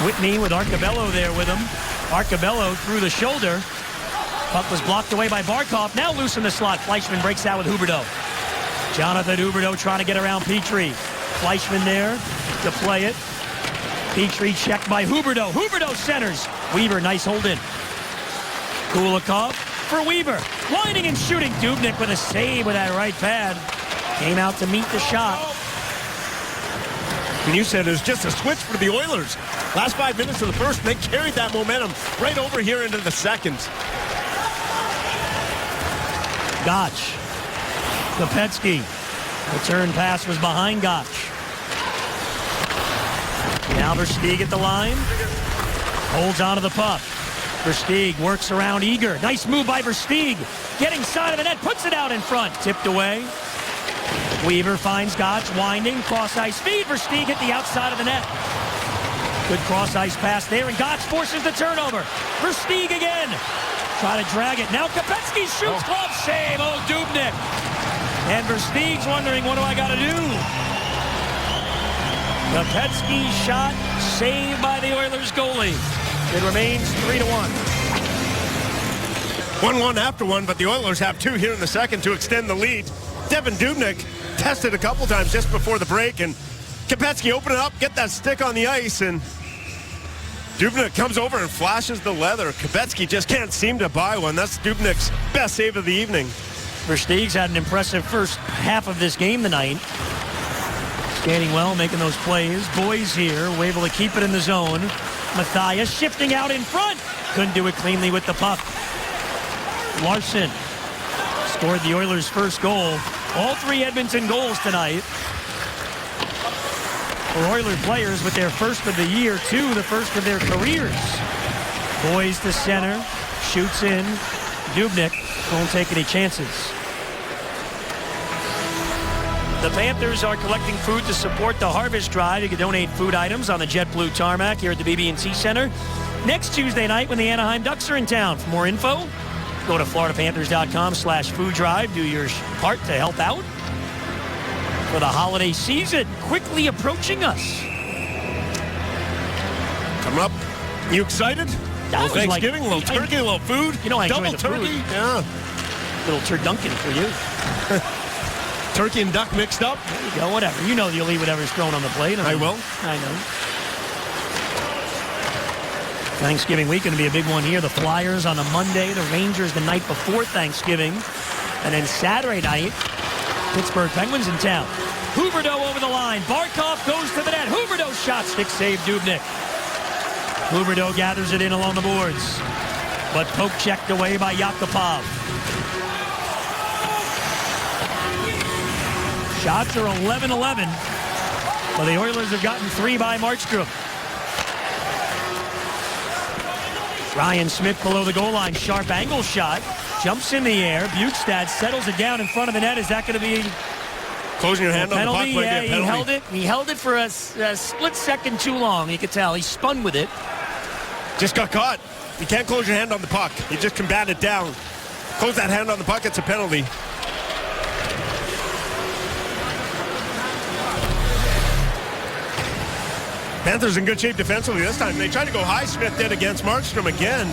Whitney with Arcabello there with him. Arcabello through the shoulder. Puck was blocked away by Barkov. Now loose in the slot. Fleischmann breaks out with Huberdeau. Jonathan Huberdeau trying to get around Petrie. Fleischmann there to play it. Petrie checked by Huberdeau. Huberdeau centers. Weaver, nice hold in. Kulikov for Weaver. Winding and shooting. Dubnyk with a save with that right pad. Came out to meet the shot. And you said it was just a switch for the Oilers. Last 5 minutes of the first, they carried that momentum right over here into the second. Gotch. Kopetsky. Return pass was behind Gotch. Now Versteeg at the line. Holds onto the puck. Versteeg works around Eager. Nice move by Versteeg. Getting side of the net. Puts it out in front. Tipped away. Weaver finds Gotch. Winding. Cross-ice feed. Versteeg hit the outside of the net. Good cross-ice pass there. And Gotch forces the turnover. Versteeg again. Try to drag it. Now Kopetsky shoots. Glove save. Oh, Dubnyk. And Versteeg's wondering, what do I got to do? Kopetsky shot saved by the Oilers goalie. It remains 3-1. 1-1 after one, but the Oilers have two here in the second to extend the lead. Devan Dubnyk tested a couple times just before the break, and Kopetsky open it up, get that stick on the ice, and Dubnyk comes over and flashes the leather. Kopetsky just can't seem to buy one. That's Dubnyk's best save of the evening. Versteeg's had an impressive first half of this game tonight. Skating well, making those plays. Boys here were able to keep it in the zone. Matthias shifting out in front. Couldn't do it cleanly with the puck. Larson scored the Oilers' first goal. All three Edmonton goals tonight for Oiler players with their first of the year, too, the first of their careers. Boys to center, shoots in. Dubnyk won't take any chances. The Panthers are collecting food to support the Harvest Drive. You can donate food items on the JetBlue tarmac here at the BB&T Center next Tuesday night when the Anaheim Ducks are in town. For more info, go to floridapanthers.com/food drive. Do your part to help out for the holiday season quickly approaching us. Coming up. You excited? A little Thanksgiving, a little turkey, a little food. You know I enjoy double the turkey. Food. Yeah. Little turducken for you. Turkey and duck mixed up. There you go, whatever. You know you'll eat whatever's thrown on the plate. I will. I know. Thanksgiving week going to be a big one here. The Flyers on a Monday, the Rangers the night before Thanksgiving, and then Saturday night, Pittsburgh Penguins in town. Huberdeau over the line. Barkov goes to the net. Huberdeau shot, stick save Dubnyk. Huberdeau gathers it in along the boards, but poke checked away by Yakupov. Shots are 11-11, but the Oilers have gotten 3 by Markstrom. Ryan Smith below the goal line, sharp angle shot, jumps in the air. Bukestad settles it down in front of the net. Is that going to be closing your hand on the puck? Yeah, he held it for a split second too long. You could tell he spun with it. Just got caught. You can't close your hand on the puck. You just can bat it down. Close that hand on the puck, it's a penalty. Panthers in good shape defensively this time. They tried to go high. Smith did against Markstrom again.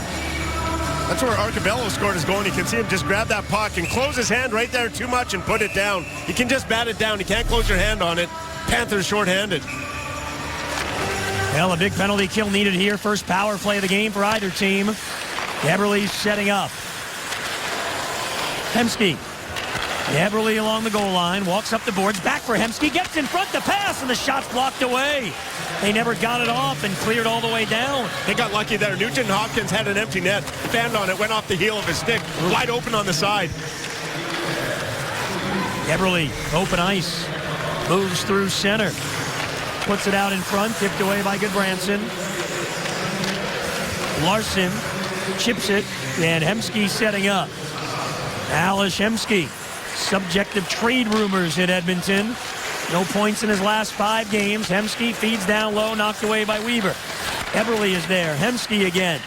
That's where Arcabello scored his goal, and you can see him just grab that puck and close his hand right there too much and put it down. You can just bat it down. You can't close your hand on it. Panthers shorthanded. Well, a big penalty kill needed here. First power play of the game for either team. Eberle setting up. Hemsky. Eberle along the goal line, walks up the boards, back for Hemsky, gets in front, the pass, and the shot's blocked away. They never got it off and cleared all the way down. They got lucky there. Nugent Hopkins had an empty net, fanned on it, went off the heel of his stick, wide open on the side. Eberle, open ice, moves through center, puts it out in front, tipped away by Goodbranson. Larson chips it, and Hemsky setting up. Ales Hemsky. Subject of trade rumors in Edmonton. No points in his last 5 games. Hemsky feeds down low, knocked away by Weaver. Eberle is there. Hemsky again.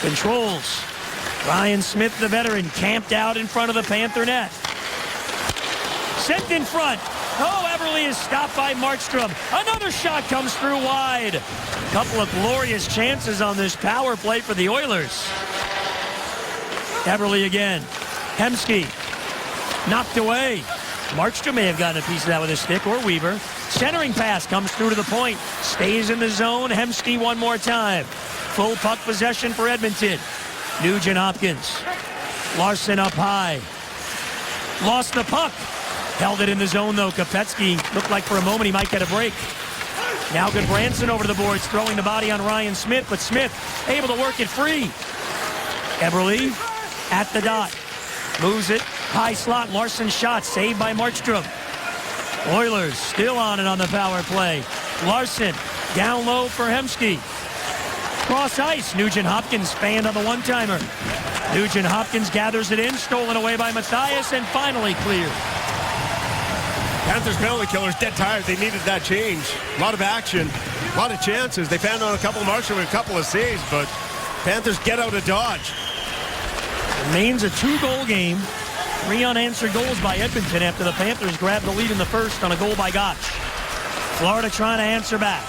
Controls. Ryan Smith, the veteran, camped out in front of the Panther net. Sent in front. Oh, Eberle is stopped by Markstrom. Another shot comes through wide. A couple of glorious chances on this power play for the Oilers. Eberle again. Hemsky. Knocked away. Markstrom may have gotten a piece of that with his stick, or Weaver. Centering pass comes through to the point. Stays in the zone. Hemsky one more time. Full puck possession for Edmonton. Nugent Hopkins. Larson up high. Lost the puck. Held it in the zone, though. Kopetsky looked like for a moment he might get a break. Now Goodbranson over the boards, throwing the body on Ryan Smith, but Smith able to work it free. Eberle at the dot. Moves it. High slot. Larson shot. Saved by Markstrom. Oilers still on it on the power play. Larson down low for Hemsky. Cross ice. Nugent Hopkins fanned on the one-timer. Nugent Hopkins gathers it in. Stolen away by Matthias and finally cleared. Panthers penalty killers dead tired. They needed that change. A lot of action. A lot of chances. They found on a couple of marks with a couple of saves, but Panthers get out of Dodge. Remains a 2-goal game. 3 unanswered goals by Edmonton after the Panthers grabbed the lead in the first on a goal by Gotch. Florida trying to answer back.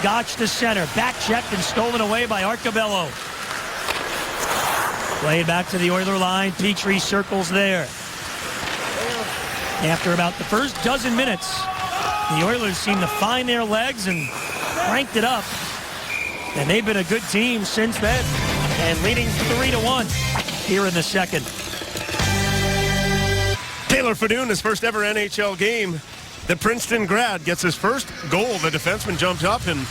Gotch to center. Back checked and stolen away by Arcobello. Played back to the Oiler line. Petrie circles there. After about the first dozen minutes, the Oilers seem to find their legs and cranked it up. And they've been a good team since then. And leading 3-1 here in the second. Taylor Fedun, his first ever NHL game. The Princeton grad gets his first goal. The defenseman jumps up and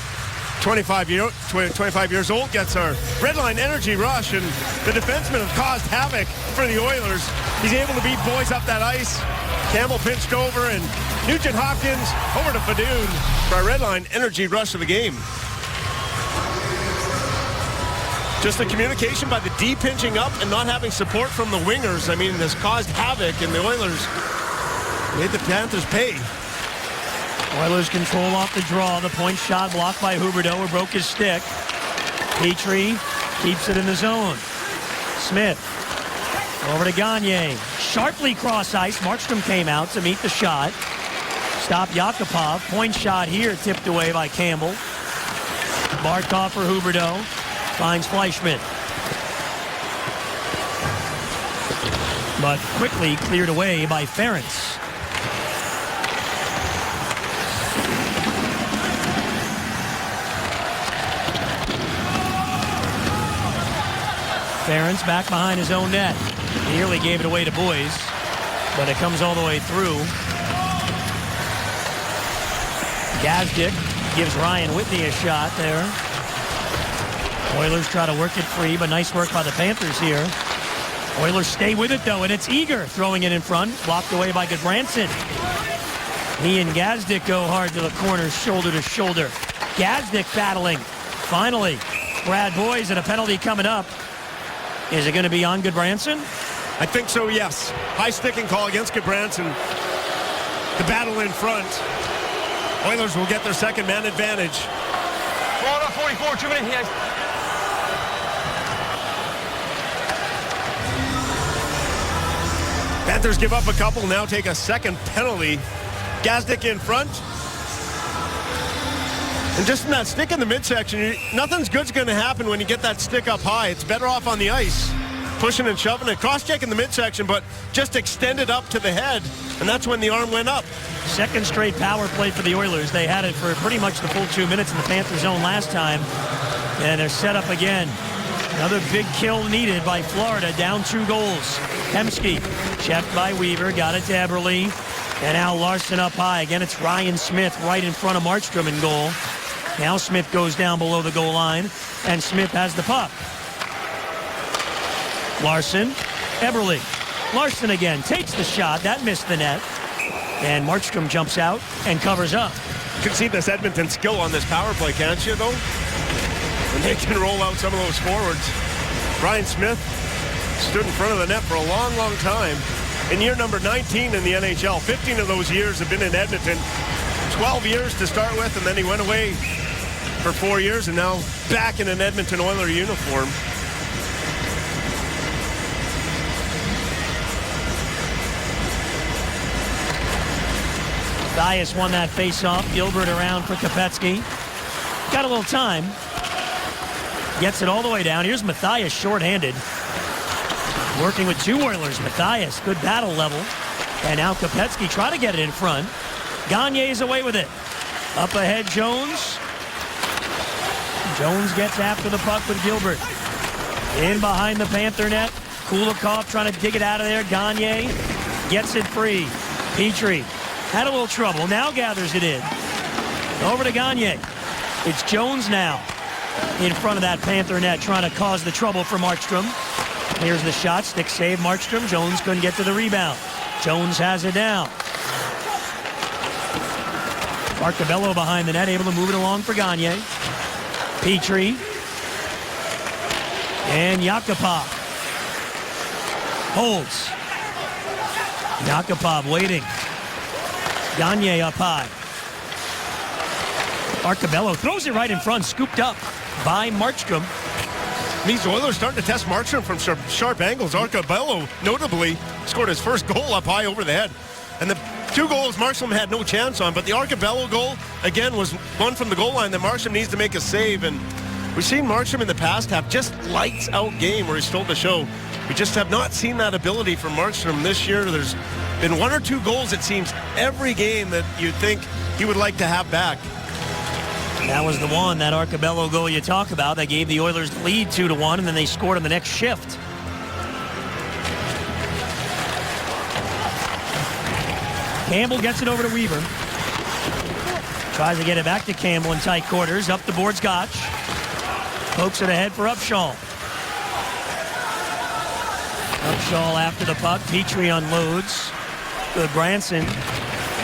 25 years old gets our Redline Energy Rush, and the defensemen have caused havoc for the Oilers. He's able to beat boys up that ice. Campbell pinched over, and Nugent Hopkins over to Fedun for our Redline Energy Rush of the game. Just the communication by the D pinching up and not having support from the wingers. I mean, this caused havoc, and the Oilers made the Panthers pay. Oilers control off the draw. The point shot blocked by Huberdeau, who broke his stick. Petrie keeps it in the zone. Smith over to Gagne. Sharply cross ice. Markstrom came out to meet the shot. Stop Yakupov. Point shot here tipped away by Campbell. Barkov for Huberdeau. Finds Fleischmann. But quickly cleared away by Ferentz. Ferentz back behind his own net. Nearly gave it away to Boyes, but it comes all the way through. Gazdic gives Ryan Whitney a shot there. Oilers try to work it free, but nice work by the Panthers here. Oilers stay with it, though, and it's Eager throwing it in front, blocked away by Goodbranson. He and Gazdic go hard to the corner, shoulder to shoulder. Gazdic battling. Finally, Brad Boyes and a penalty coming up. Is it going to be on Goodbranson? I think so, yes. High sticking call against Goodbranson. The battle in front. Oilers will get their second man advantage. Florida 44, 2 minutes here. Panthers give up a couple, now take a second penalty. Gazdic in front. And just in that stick in the midsection, nothing's good's going to happen when you get that stick up high. It's better off on the ice, pushing and shoving it. Cross-check in the midsection, but just extended up to the head, and that's when the arm went up. Second straight power play for the Oilers. They had it for pretty much the full 2 minutes in the Panther zone last time, and they're set up again. Another big kill needed by Florida, down 2 goals. Hemsky checked by Weaver, got it to Eberle, and now Larson up high. Again, it's Ryan Smith right in front of Markstrom in goal. Now Smith goes down below the goal line, and Smith has the puck. Larson, Eberle. Larson again takes the shot. That missed the net. And Markstrom jumps out and covers up. You can see this Edmonton skill on this power play, can't you, though? When they can roll out some of those forwards. Ryan Smith stood in front of the net for a long, long time. In year number 19 in the NHL, 15 of those years have been in Edmonton. 12 years to start with, and then he went away for 4 years, and now back in an Edmonton Oiler uniform. Mathias won that face-off. Gilbert around for Kopecky. Got a little time. Gets it all the way down. Here's Mathias shorthanded. Working with 2 Oilers. Mathias, good battle level. And now Kopecky try to get it in front. Gagne's away with it. Up ahead, Jones. Jones gets after the puck with Gilbert. In behind the Panther net. Kulikov trying to dig it out of there. Gagne gets it free. Petrie had a little trouble. Now gathers it in. Over to Gagne. It's Jones now in front of that Panther net trying to cause the trouble for Markstrom. Here's the shot. Stick save Markstrom. Jones couldn't get to the rebound. Jones has it down. Arcobello behind the net, able to move it along for Gagne. Petrie. And Yakupov. Holds. Yakupov waiting. Gagne up high. Arcobello throws it right in front, scooped up by Markstrom. These Oilers starting to test Markstrom from sharp angles. Arcobello, notably, scored his first goal up high over the head. And the 2 goals Markstrom had no chance on, but the Arcobello goal, again, was one from the goal line that Markstrom needs to make a save. And we've seen Markstrom in the past have just lights-out game where he stole the show. We just have not seen that ability from Markstrom this year. There's been 1 or 2 goals, it seems, every game that you'd think he would like to have back. That was the one, that Arcobello goal you talk about, that gave the Oilers the lead 2-1, and then they scored on the next shift. Campbell gets it over to Weaver. Tries to get it back to Campbell in tight quarters. Up the boards, Gotch. Pokes it ahead for Upshaw. Upshaw after the puck. Petrie unloads. Good Branson.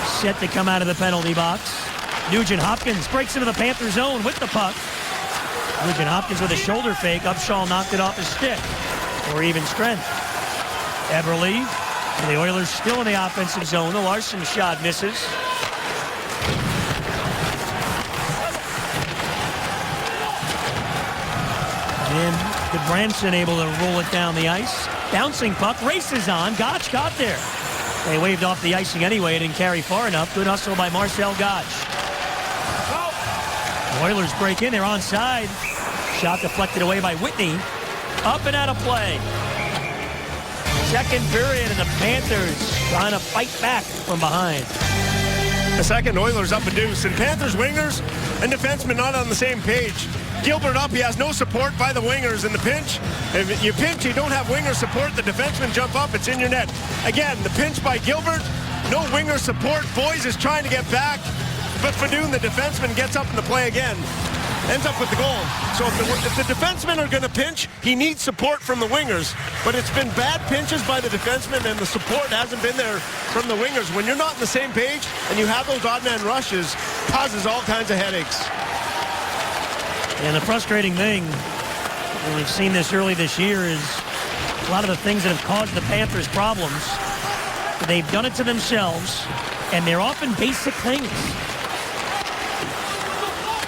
Set to come out of the penalty box. Nugent Hopkins breaks into the Panther zone with the puck. Nugent Hopkins with a shoulder fake. Upshaw knocked it off his stick for even strength. Eberle. And the Oilers still in the offensive zone. The Larson shot misses. And Branson able to roll it down the ice. Bouncing puck, races on. Gotch got there. They waved off the icing anyway. It didn't carry far enough. Good hustle by Marcel Gotch. The Oilers break in. They're onside. Shot deflected away by Whitney. Up and out of play. Second period, and the Panthers trying to fight back from behind. The second, Oilers up a deuce, and Panthers wingers and defensemen not on the same page. Gilbert up, he has no support by the wingers in the pinch. If you pinch, you don't have winger support, the defensemen jump up, it's in your net. Again, the pinch by Gilbert, no winger support. Boys is trying to get back, but Fadoon, the defenseman, gets up in the play again. Ends up with the goal. So if the defensemen are going to pinch, he needs support from the wingers. But it's been bad pinches by the defensemen, and the support hasn't been there from the wingers. When you're not on the same page and you have those odd man rushes, causes all kinds of headaches. And the frustrating thing, and we've seen this early this year, is a lot of the things that have caused the Panthers problems. They've done it to themselves, and they're often basic things.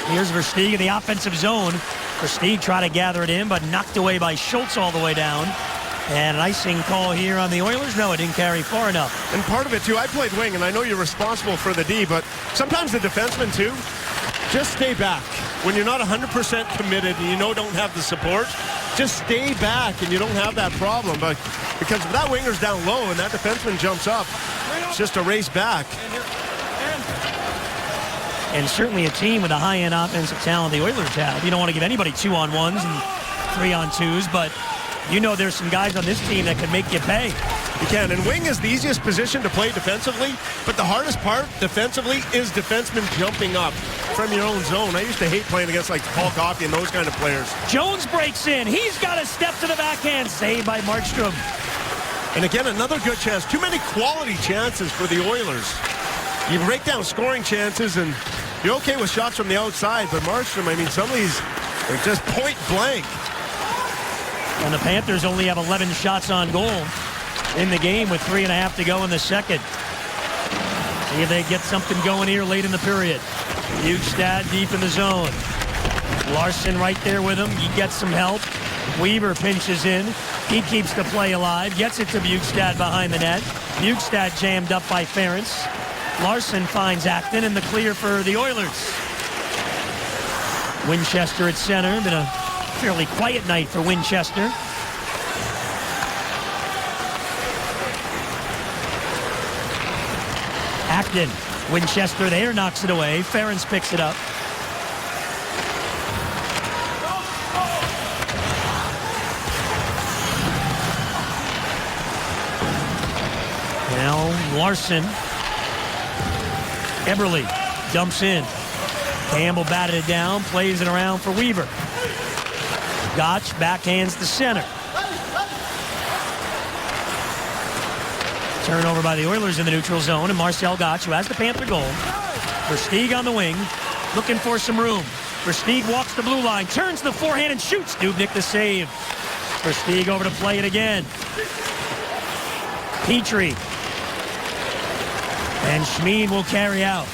Here's Versteeg in the offensive zone. Versteeg tried to gather it in, but knocked away by Schultz all the way down. And an icing call here on the Oilers. No, it didn't carry far enough. And part of it, too, I played wing, and I know you're responsible for the D, but sometimes the defensemen, too, just stay back. When you're not 100% committed and you don't have the support, just stay back, and you don't have that problem. But because if that winger's down low and that defenseman jumps up, it's just a race back. And certainly a team with a high-end offensive talent the Oilers have. You don't want to give anybody 2-on-1s and 3-on-2s, but you know there's some guys on this team that can make you pay. You can, and wing is the easiest position to play defensively, but the hardest part defensively is defensemen jumping up from your own zone. I used to hate playing against like Paul Coffey and those kind of players. Jones breaks in. He's got a step to the backhand. Saved by Markstrom. And again, another good chance. Too many quality chances for the Oilers. You break down scoring chances, and you're okay with shots from the outside, but Markstrom, I mean, some of these are just point blank. And the Panthers only have 11 shots on goal in the game with 3.5 to go in the second. See if they get something going here late in the period. Bjugstad deep in the zone. Larson right there with him. He gets some help. Weaver pinches in. He keeps the play alive. Gets it to Bjugstad behind the net. Bjugstad jammed up by Ferentz. Larson finds Acton in the clear for the Oilers. Winchester at center. Been a fairly quiet night for Winchester. Acton. Winchester there, knocks it away. Ferentz picks it up. Now Larson. Eberle dumps in. Campbell batted it down, plays it around for Weaver. Gotch backhands the center. Turnover by the Oilers in the neutral zone, and Marcel Gotch, who has the Panther goal. Versteeg on the wing, looking for some room. Versteeg walks the blue line, turns the forehand and shoots. Dubnyk the save. Versteeg over to play it again. Petrie. And Schmid will carry out.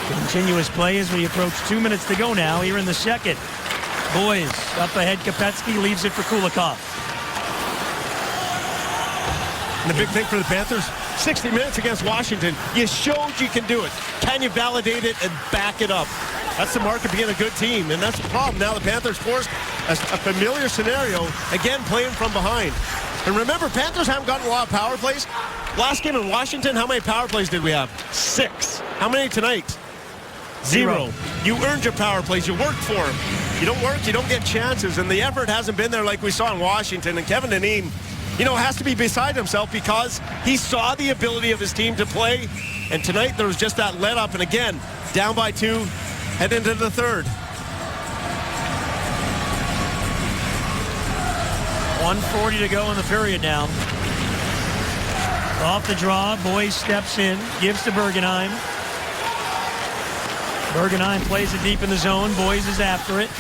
Continuous play as we approach 2 minutes to go now here in the second. Boys up ahead. Kopetsky leaves it for Kulikov. And the big thing for the Panthers, 60 minutes against Washington. You showed you can do it. Can you validate it and back it up? That's the mark of being a good team, and that's the problem. Now the Panthers forced a familiar scenario, again playing from behind. And remember, Panthers haven't gotten a lot of power plays. Last game in Washington, how many power plays did we have? 6. How many tonight? 0. You earned your power plays. You worked for them. You don't work, you don't get chances, and the effort hasn't been there like we saw in Washington. And Kevin Dineen, has to be beside himself because he saw the ability of his team to play, and tonight there was just that let up, and again, down by 2, head into the third. 1:40 to go in the period now. Off the draw, Boyes steps in, gives to Bergenheim. Bergenheim plays it deep in the zone. Boyes is after it.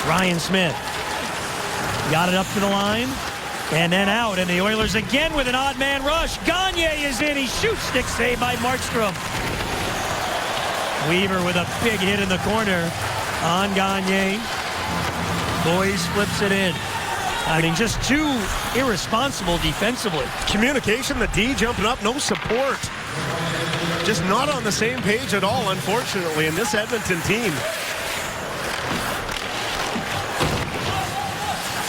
Ryan Smith got it up to the line and then out, and the Oilers again with an odd man rush. Gagne is in. He shoots, stick save by Markstrom. Weaver with a big hit in the corner on Gagne. Boyes flips it in. I mean, just too irresponsible defensively. Communication, the D jumping up, no support. Just not on the same page at all, unfortunately, in this Edmonton team.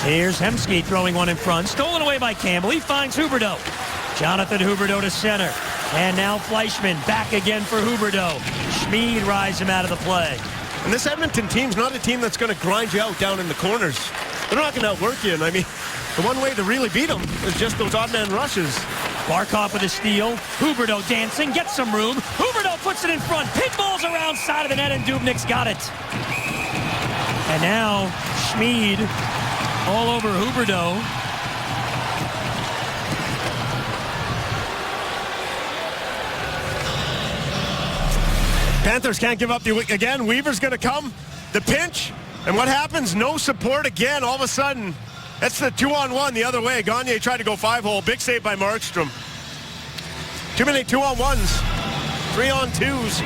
Here's Hemsky throwing one in front. Stolen away by Campbell. He finds Huberdeau. Jonathan Huberdeau to center. And now Fleischmann back again for Huberdeau. Schmid rides him out of the play. And this Edmonton team's not a team that's going to grind you out down in the corners. They're not going to outwork you. And I mean, the one way to really beat them is just those odd man rushes. Barkov with a steal. Huberdeau dancing, gets some room. Huberdeau puts it in front. Pinballs around side of the net, and Dubnyk's got it. And now Schmid all over Huberdeau. Panthers can't give up again. Weaver's going to come. The pinch. And what happens? No support again. All of a sudden, that's the 2-on-1 the other way. Gagne tried to go 5-hole. Big save by Markstrom. Too many 2-on-1s. 3-on-2s.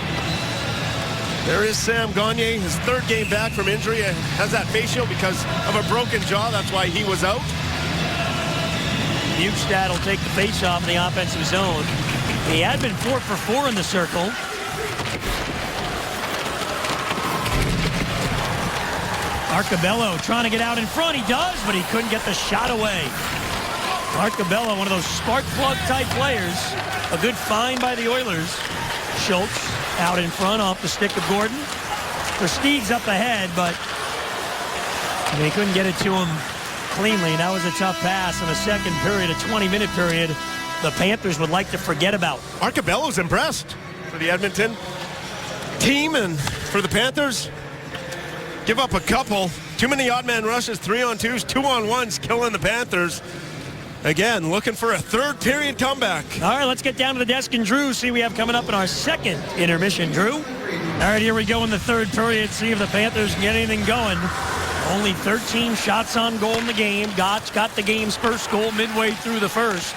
There is Sam Gagne, his 3rd game back from injury. Has that face shield because of a broken jaw. That's why he was out. Bjugstad will take the face off in the offensive zone. He had been 4 for 4 in the circle. Arcabello trying to get out in front. He does, but he couldn't get the shot away. Arcabello, one of those spark plug type players. A good find by the Oilers. Schultz out in front off the stick of Gordon. Versteeg's up ahead, but they couldn't get it to him cleanly. That was a tough pass in the second period, a 20-minute period the Panthers would like to forget about. Arcabello's impressed for the Edmonton team, and for the Panthers, give up a couple. Too many odd man rushes, 3-on-2s, 2-on-1s, killing the Panthers. Again, looking for a 3rd period comeback. All right, let's get down to the desk and Drew, see what we have coming up in our second intermission. Drew? All right, here we go in the 3rd period. See if the Panthers can get anything going. Only 13 shots on goal in the game. Gotch got the game's first goal midway through the first.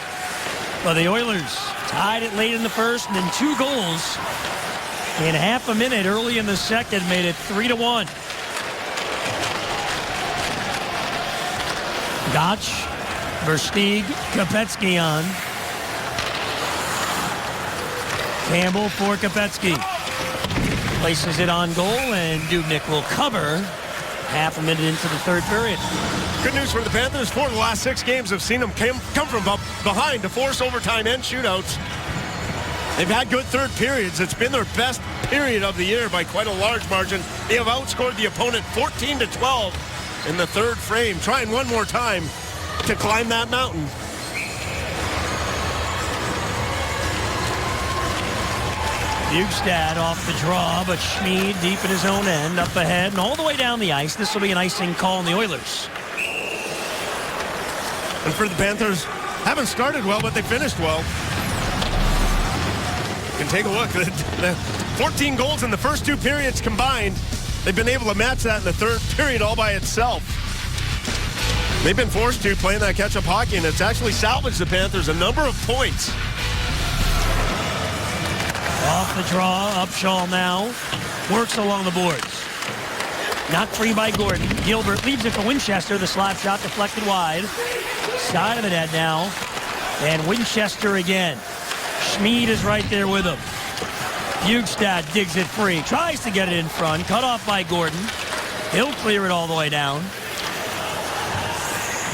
But the Oilers tied it late in the first, and then 2 goals in half a minute early in the second made it 3-1. Gotch, Versteeg, Kopetsky on. Campbell for Kopetsky. Places it on goal, and Dubnyk will cover half a minute into the 3rd period. Good news for the Panthers. 4 of the last 6 games have seen them come from behind to force overtime and shootouts. They've had good 3rd periods. It's been their best period of the year by quite a large margin. They have outscored the opponent 14-12 in the 3rd frame. Trying one more time to climb that mountain. Bjugstad off the draw, but Schmid deep in his own end, up ahead, and all the way down the ice. This will be an icing call on the Oilers. And for the Panthers, haven't started well, but they finished well. You can take a look. The 14 goals in the first 2 periods combined. They've been able to match that in the 3rd period all by itself. They've been forced to playing that catch-up hockey, and it's actually salvaged the Panthers a number of points. Off the draw, Upshaw now. Works along the boards. Knocked free by Gordon. Gilbert leaves it for Winchester. The slap shot deflected wide. Side of the net now. And Winchester again. Schmid is right there with him. Bjugstad digs it free. Tries to get it in front. Cut off by Gordon. He'll clear it all the way down.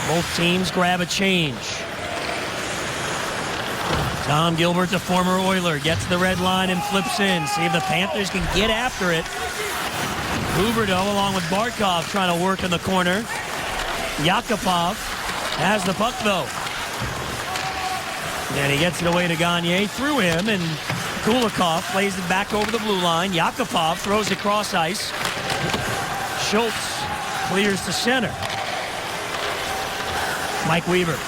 Both teams grab a change. Tom Gilbert, the former Oiler, gets the red line and flips in. See if the Panthers can get after it. Huberdeau along with Barkov trying to work in the corner. Yakupov has the puck though. And he gets it away to Gagne through him, and Kulikov plays it back over the blue line. Yakupov throws it cross ice. Schultz clears to center. Mike Weaver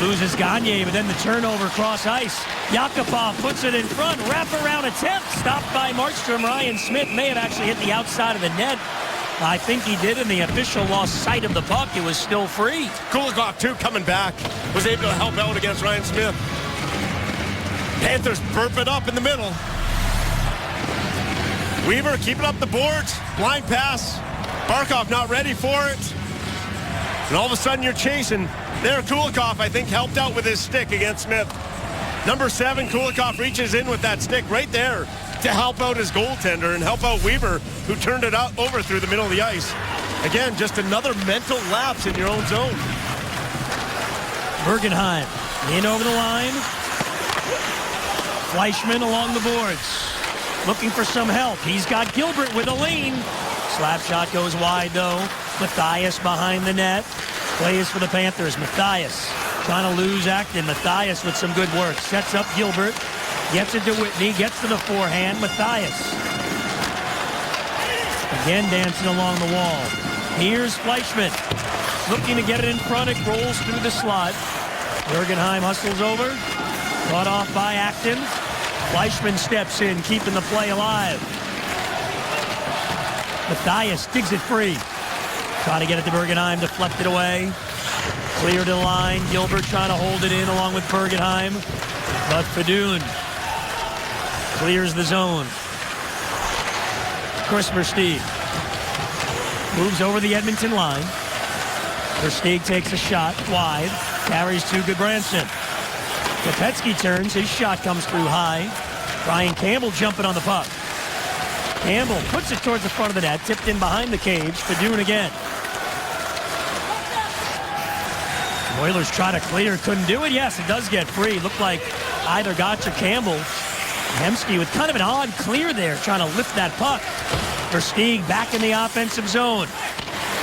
loses Gagne, but then the turnover cross ice. Yakupov puts it in front. Wraparound attempt. Stopped by Markstrom. Ryan Smith may have actually hit the outside of the net. I think he did, and the official lost sight of the puck. It was still free. Kulikov, too, coming back. Was able to help out against Ryan Smith. Panthers burp it up in the middle. Weaver keeping up the boards. Blind pass. Barkov not ready for it. And all of a sudden you're chasing. There, Kulikov, I think, helped out with his stick against Smith. Number 7, Kulikov reaches in with that stick right there to help out his goaltender and help out Weaver, who turned it out over through the middle of the ice. Again, just another mental lapse in your own zone. Bergenheim in over the line. Fleischmann along the boards. Looking for some help. He's got Gilbert with a lane. Slap shot goes wide, though. Matthias behind the net. Plays for the Panthers. Matthias trying to lose Acton. Matthias with some good work. Sets up Gilbert. Gets it to Whitney. Gets to the forehand. Matthias. Again dancing along the wall. Here's Fleischmann. Looking to get it in front. It rolls through the slot. Bergenheim hustles over. Caught off by Acton. Fleischmann steps in, keeping the play alive. Matthias digs it free. Trying to get it to Bergenheim, deflected away. Clear to the line. Gilbert trying to hold it in along with Bergenheim. But Fedun clears the zone. Chris Versteeg moves over the Edmonton line. Versteeg takes a shot wide. Carries to Goodbranson. Kopetsky turns. His shot comes through high. Ryan Campbell jumping on the puck. Campbell puts it towards the front of the net. Tipped in behind the cage. Fedun again. Oilers try to clear. Couldn't do it. Yes, it does get free. Looked like either Gotch or Campbell. Hemsky with kind of an odd clear there, trying to lift that puck. Versteeg back in the offensive zone.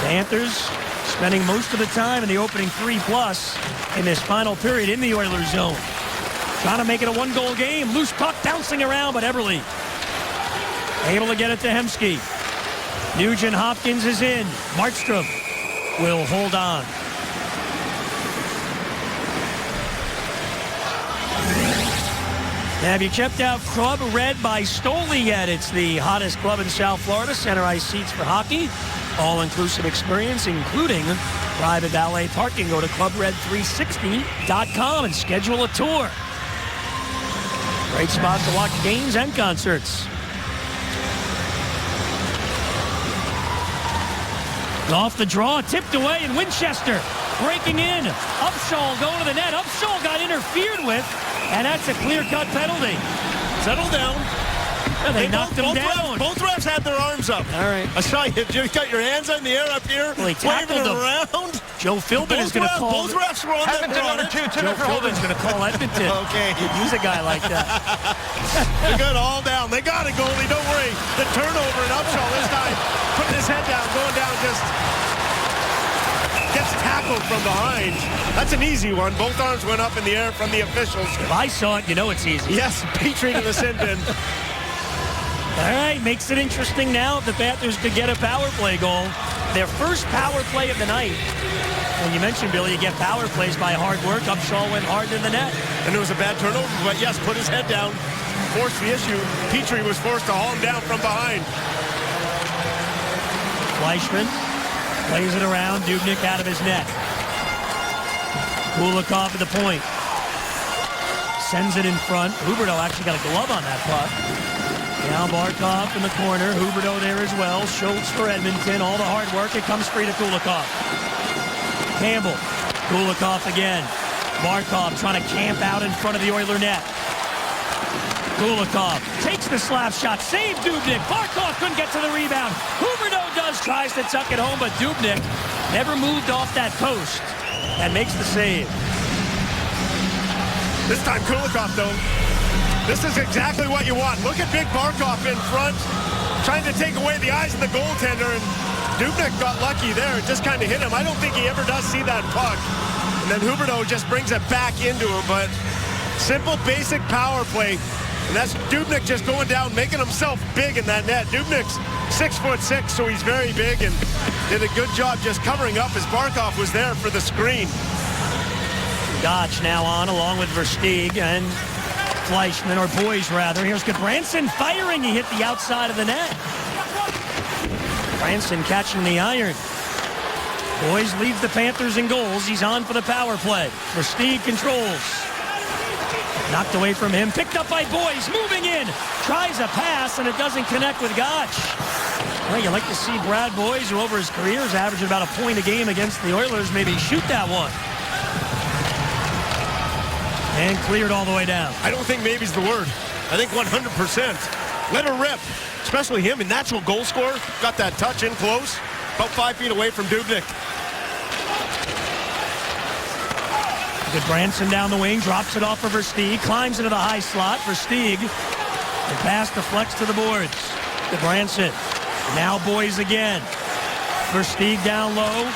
Panthers spending most of the time in the opening 3+ in this final period in the Oilers zone. Trying to make it a one-goal game. Loose puck bouncing around, but Eberle able to get it to Hemsky. Nugent Hopkins is in. Markstrom will hold on. Now, have you checked out Club Red by Stoli yet? It's the hottest club in South Florida. Center ice seats for hockey. All-inclusive experience, including private valet parking. Go to clubred360.com and schedule a tour. Great spot to watch games and concerts. Off the draw, tipped away, and Winchester breaking in. Upshaw going to the net. Upshaw got interfered with, and that's a clear-cut penalty. Settle down. Yeah, they knocked him down. Both refs had their arms up. All right. I saw you got your hands in the air up here, well, he waving tackled it him. Around. Joe Philbin is going to call. Both refs were on that. Edmonton number 2, Joe Philbin's going to call Edmonton. Okay. Use a guy like that. They got all down. They got a goalie. Don't worry. The turnover and Upshaw this time putting his head down, going down, just gets tackled from behind. That's an easy one. Both arms went up in the air from the officials. If I saw it, you know it's easy. Yes, Petrie to the sin bin. All right, makes it interesting now if the Panthers could get a power play goal. Their first power play of the night. And you mentioned, Billy, you get power plays by hard work. Upshaw went hard in the net. And it was a bad turnover, but yes, put his head down, forced the issue. Petrie was forced to haul him down from behind. Fleischmann plays it around. Dubnyk out of his net. Kulikov at the point. sends it in front. Huberdeau actually got a glove on that puck. Now Barkov in the corner. Huberdeau there as well. Schultz for Edmonton. All the hard work. It comes free to Kulikov. Campbell. Kulikov again. Barkov trying to camp out in front of the Oiler net. Kulikov takes the slap shot. Save Dubnyk. Barkov couldn't get to the rebound. Huberdeau does. Tries to tuck it home, but Dubnyk never moved off that post and makes the save. This time Kulikov, though, this is exactly what you want. Look at Big Barkov in front, trying to take away the eyes of the goaltender, and Dubnyk got lucky there. It just kind of hit him. I don't think he ever does see that puck. And then Huberdeau just brings it back into him, but simple, basic power play. And that's Dubnyk just going down, making himself big in that net. Dubnyk's 6'6", so he's very big, and did a good job just covering up as Barkov was there for the screen. Gotch now on along with Versteeg and Fleischman, or Boys rather. Here's Goodbranson firing. He hit the outside of the net. Branson catching the iron. Boys leads the Panthers in goals. He's on for the power play. Versteeg controls. Knocked away from him. Picked up by Boys. Moving in. Tries a pass, and it doesn't connect with Gotch. Well, you like to see Brad Boys, who over his career is averaging about a point a game against the Oilers, maybe shoot that one. And cleared all the way down. I don't think maybe's the word. I think 100%. Let her rip. Especially him, a natural goal scorer. Got that touch in close. About 5 feet away from Dubnyk. Goodbranson down the wing, drops it off for Versteeg, climbs into the high slot. Versteeg, the pass deflects to the boards. Goodbranson, now Boys again. Versteeg down low,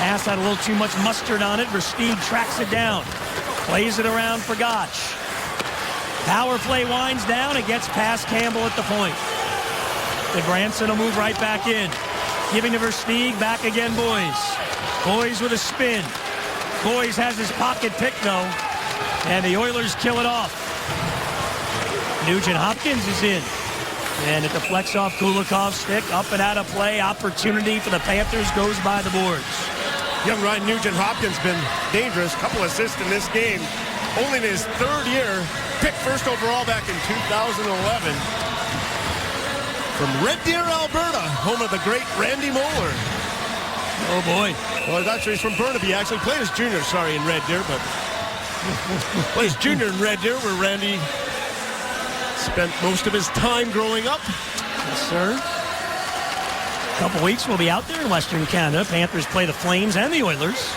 pass had a little too much mustard on it. Versteeg tracks it down, plays it around for Gotch. Power play winds down, it gets past Campbell at the point. Goodbranson will move right back in. Giving to Versteeg, back again Boys. Boys with a spin. Boys has his pocket pick, though, and the Oilers kill it off. Nugent Hopkins is in, and it deflects off Kulikov's stick. Up and out of play. Opportunity for the Panthers goes by the boards. Young Ryan Nugent Hopkins been dangerous. Couple assists in this game. Only in his third year. Picked first overall back in 2011. From Red Deer, Alberta, home of the great Randy Moeller. Oh, boy. Well, actually, he's from Burnaby. Actually played his junior, in Red Deer, but plays junior in Red Deer, where Randy spent most of his time growing up. Yes, sir. A couple weeks we'll be out there in Western Canada. Panthers play the Flames and the Oilers.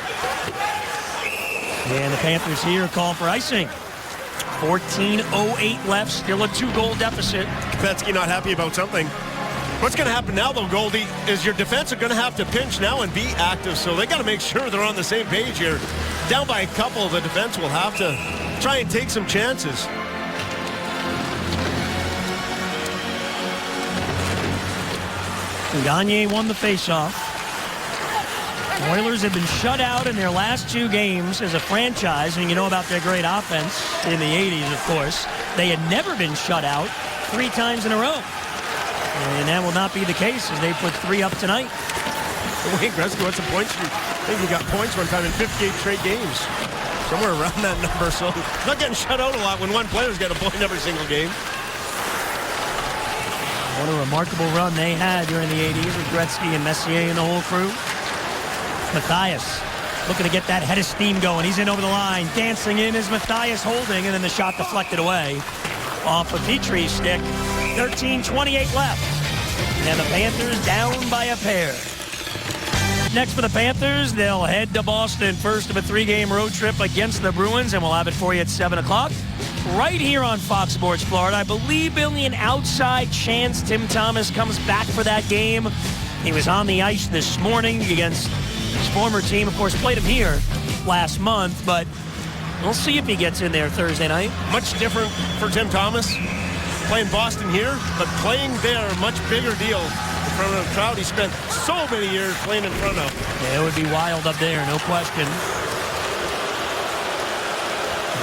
And the Panthers here call for icing. 14:08 left, still a 2-goal deficit. Kopetsky not happy about something. What's going to happen now, though, Goldie, is your defense are going to have to pinch now and be active, so they got to make sure they're on the same page here. Down by a couple, the defense will have to try and take some chances. Gagne won the faceoff. Oilers have been shut out in their last 2 games as a franchise, and you know about their great offense in the 80s, of course. They had never been shut out 3 times in a row. And that will not be the case as they put 3 up tonight. Wayne Gretzky, what's the points? I think he got points one time in 58 straight games. Somewhere around that number. So not getting shut out a lot when one player's got a point every single game. What a remarkable run they had during the 80s with Gretzky and Messier and the whole crew. Matthias looking to get that head of steam going. He's in over the line. Dancing in is Matthias holding, and then the shot deflected away off of Petrie's stick. 13:28 left. And the Panthers down by a pair. Next for the Panthers, they'll head to Boston. First of a 3-game road trip against the Bruins, and we'll have it for you at 7 o'clock. Right here on Fox Sports Florida. I believe only an outside chance Tim Thomas comes back for that game. He was on the ice this morning against his former team. Of course, played him here last month, but we'll see if he gets in there Thursday night. Much different for Tim Thomas. Playing Boston here, but playing there, much bigger deal in front of a crowd he spent so many years playing in front of. Yeah, it would be wild up there, no question.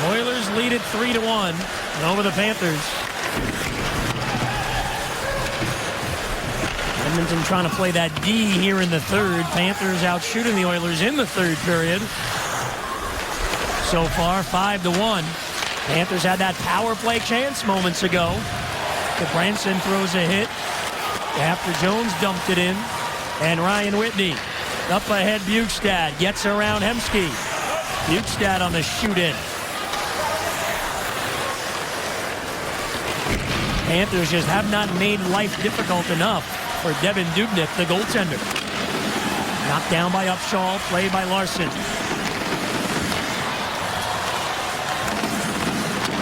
Oilers lead it 3-1 over the Panthers. Edmonton trying to play that D here in the third. Panthers out shooting the Oilers in the third period. So far, 5-1. Panthers had that power play chance moments ago. Branson throws a hit after Jones dumped it in. And Ryan Whitney up ahead. Bjugstad gets around Hemsky. Bjugstad on the shoot-in. Panthers just have not made life difficult enough for Devin Dubnyk, the goaltender. Knocked down by Upshaw, played by Larson.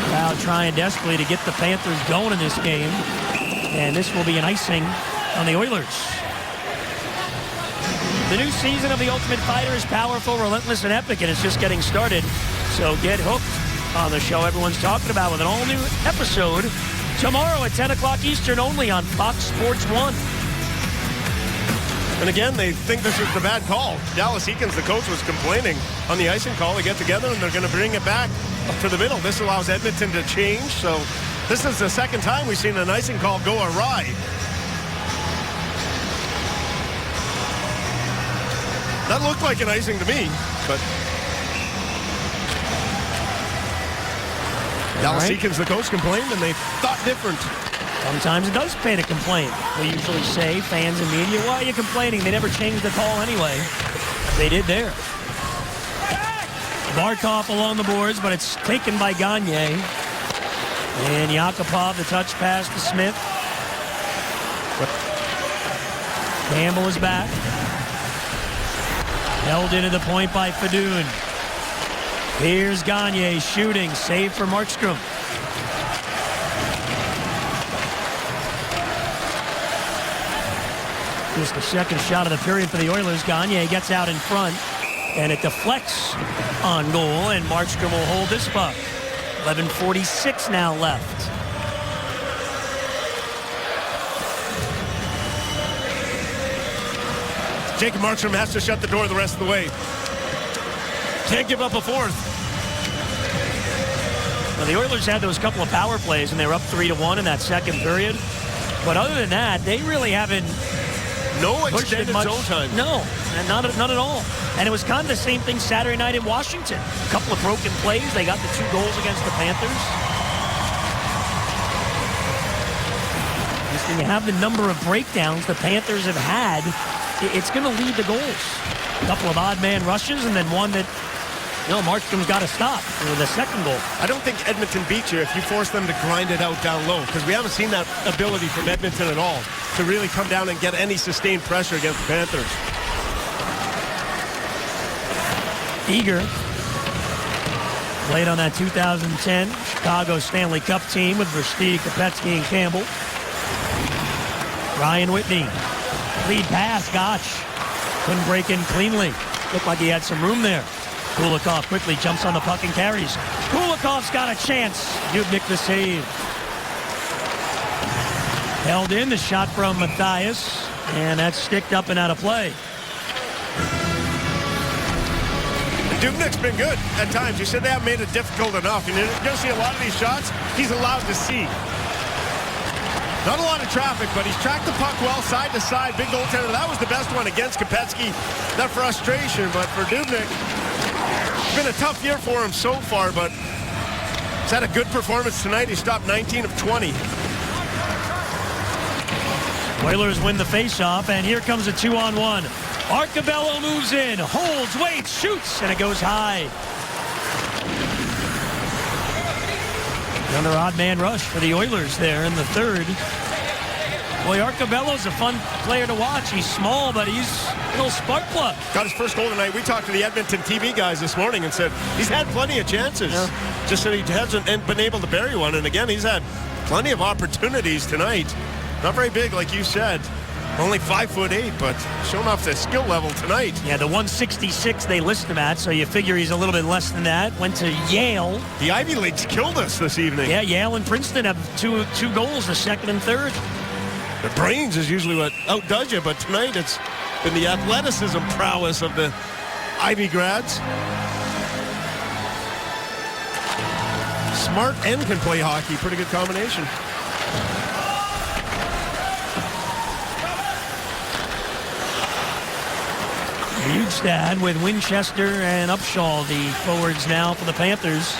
Crowd trying desperately to get the Panthers going in this game. And this will be an icing on the Oilers. The new season of The Ultimate Fighter is powerful, relentless, and epic, and it's just getting started. So get hooked on the show everyone's talking about with an all-new episode tomorrow at 10 o'clock Eastern only on Fox Sports 1. And again, they think this is the bad call. Dallas Eakins, the coach, was complaining on the icing call. They get together and they're going to bring it back up to the middle. This allows Edmonton to change. So this is the second time we've seen an icing call go awry. That looked like an icing to me, but Dallas Eakins, the coach, complained and they thought different. Sometimes it does pay to complain. We usually say, fans and media, why are you complaining? They never changed the call anyway. They did there. Barkov along the boards, but it's taken by Gagne. And Yakupov, the touch pass to Smith. Campbell is back. Held into the point by Fedun. Here's Gagne shooting, save for Markstrom. Just the second shot of the period for the Oilers. Gagne gets out in front, and it deflects on goal, and Markstrom will hold this puck. 11:46 now left. Jacob Markstrom has to shut the door the rest of the way. Can't give up a fourth. Well, the Oilers had those couple of power plays, and they were up 3-1 in that second period. But other than that, they really haven't no extended zone time. No, and not at all. And it was kind of the same thing Saturday night in Washington. A couple of broken plays. They got the 2 goals against the Panthers. Just when you have the number of breakdowns the Panthers have had, it's going to lead to goals. A couple of odd man rushes, and then one that, Markstrom's got to stop for the second goal. I don't think Edmonton beats you if you force them to grind it out down low, because we haven't seen that ability from Edmonton at all to really come down and get any sustained pressure against the Panthers. Eager played on that 2010 Chicago Stanley Cup team with Versteeg, Kopecky, and Campbell. Ryan Whitney, lead pass, Gotch couldn't break in cleanly. Looked like he had some room there. Kulikov quickly jumps on the puck and carries. Kulikov's got a chance. Dubnyk the save. Held in, the shot from Matthias, and that's sticked up and out of play. Dubnyk's been good at times. You said they haven't made it difficult enough, and you're going to see a lot of these shots he's allowed to see. Not a lot of traffic, but he's tracked the puck well, side to side. Big goaltender. That was the best one against Kopecky. That frustration, but for Dubnyk, it's been a tough year for him so far, but he's had a good performance tonight. He stopped 19 of 20. Oilers win the faceoff, and here comes a 2-on-1. Arcobello moves in, holds, waits, shoots, and it goes high. Another odd man rush for the Oilers there in the third. Boy, Arcobello's a fun player to watch. He's small, but he's a little spark plug. Got his first goal tonight. We talked to the Edmonton TV guys this morning and said he's had plenty of chances. Yeah. Just that he hasn't been able to bury one. And again, he's had plenty of opportunities tonight. Not very big, like you said. Only 5'8", but showing off the skill level tonight. Yeah, the 166 they list him at, so you figure he's a little bit less than that. Went to Yale. The Ivy League's killed us this evening. Yeah, Yale and Princeton have two goals, the second and third. The brains is usually what outdoes you, but tonight it's been the athleticism prowess of the Ivy grads. Smart and can play hockey. Pretty good combination. Bjugstad with Winchester and Upshaw, the forwards now for the Panthers.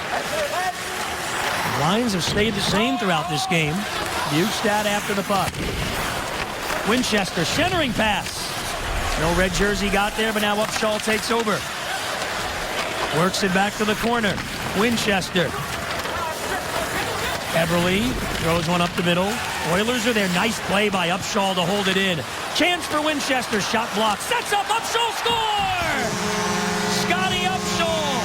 Lines have stayed the same throughout this game. Bukestad after the puck. Winchester centering pass. No red jersey got there, but now Upshaw takes over. Works it back to the corner. Winchester. Eberle throws one up the middle. Oilers are there. Nice play by Upshaw to hold it in. Chance for Winchester. Shot blocked. Sets up. Upshaw score! Scotty Upshaw.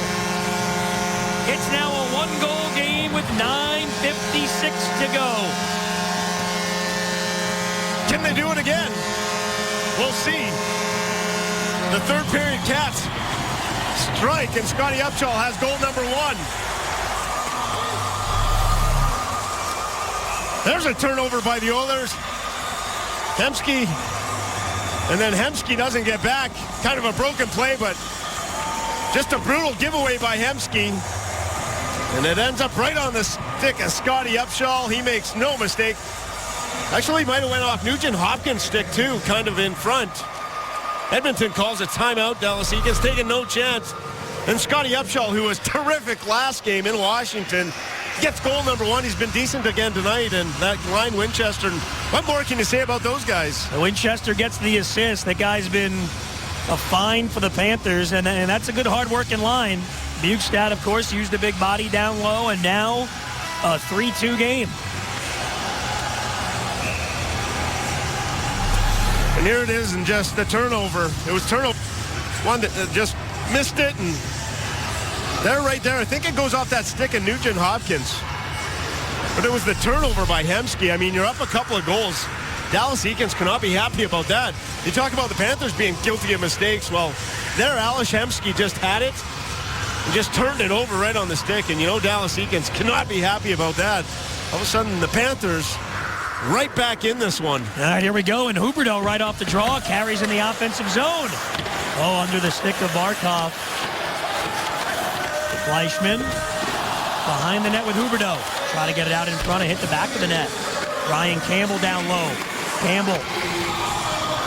It's now a one-goal game with 9:56 to go. Can they do it again? We'll see. The third period Cats strike, and Scotty Upshaw has goal number 1. There's a turnover by the Oilers. Hemsky, and then Hemsky doesn't get back. Kind of a broken play, but just a brutal giveaway by Hemsky. And it ends up right on the stick of Scotty Upshaw. He makes no mistake. Actually, might have went off Nugent Hopkins' stick, too, kind of in front. Edmonton calls a timeout. Dallas Eakins taking no chance. And Scotty Upshaw, who was terrific last game in Washington, gets goal number 1. He's been decent again tonight. And that line, Winchester, what more can you say about those guys? Winchester gets the assist. That guy's been a find for the Panthers, and that's a good hard-working line. Bukestad, of course, used a big body down low, and now a 3-2 game. And here it is, and just the turnover. It was turnover. One that just missed it, and they're right there. I think it goes off that stick of Nugent Hopkins. But it was the turnover by Hemsky. I mean, you're up a couple of goals. Dallas Eakins cannot be happy about that. You talk about the Panthers being guilty of mistakes. Well, there, Ales Hemsky just had it and just turned it over right on the stick. And you know Dallas Eakins cannot be happy about that. All of a sudden, the Panthers right back in this one. All right, here we go. And Huberdeau right off the draw carries in the offensive zone. Oh, under the stick of Barkov. Fleischmann behind the net with Huberdeau. Try to get it out in front and hit the back of the net. Ryan Campbell down low. Campbell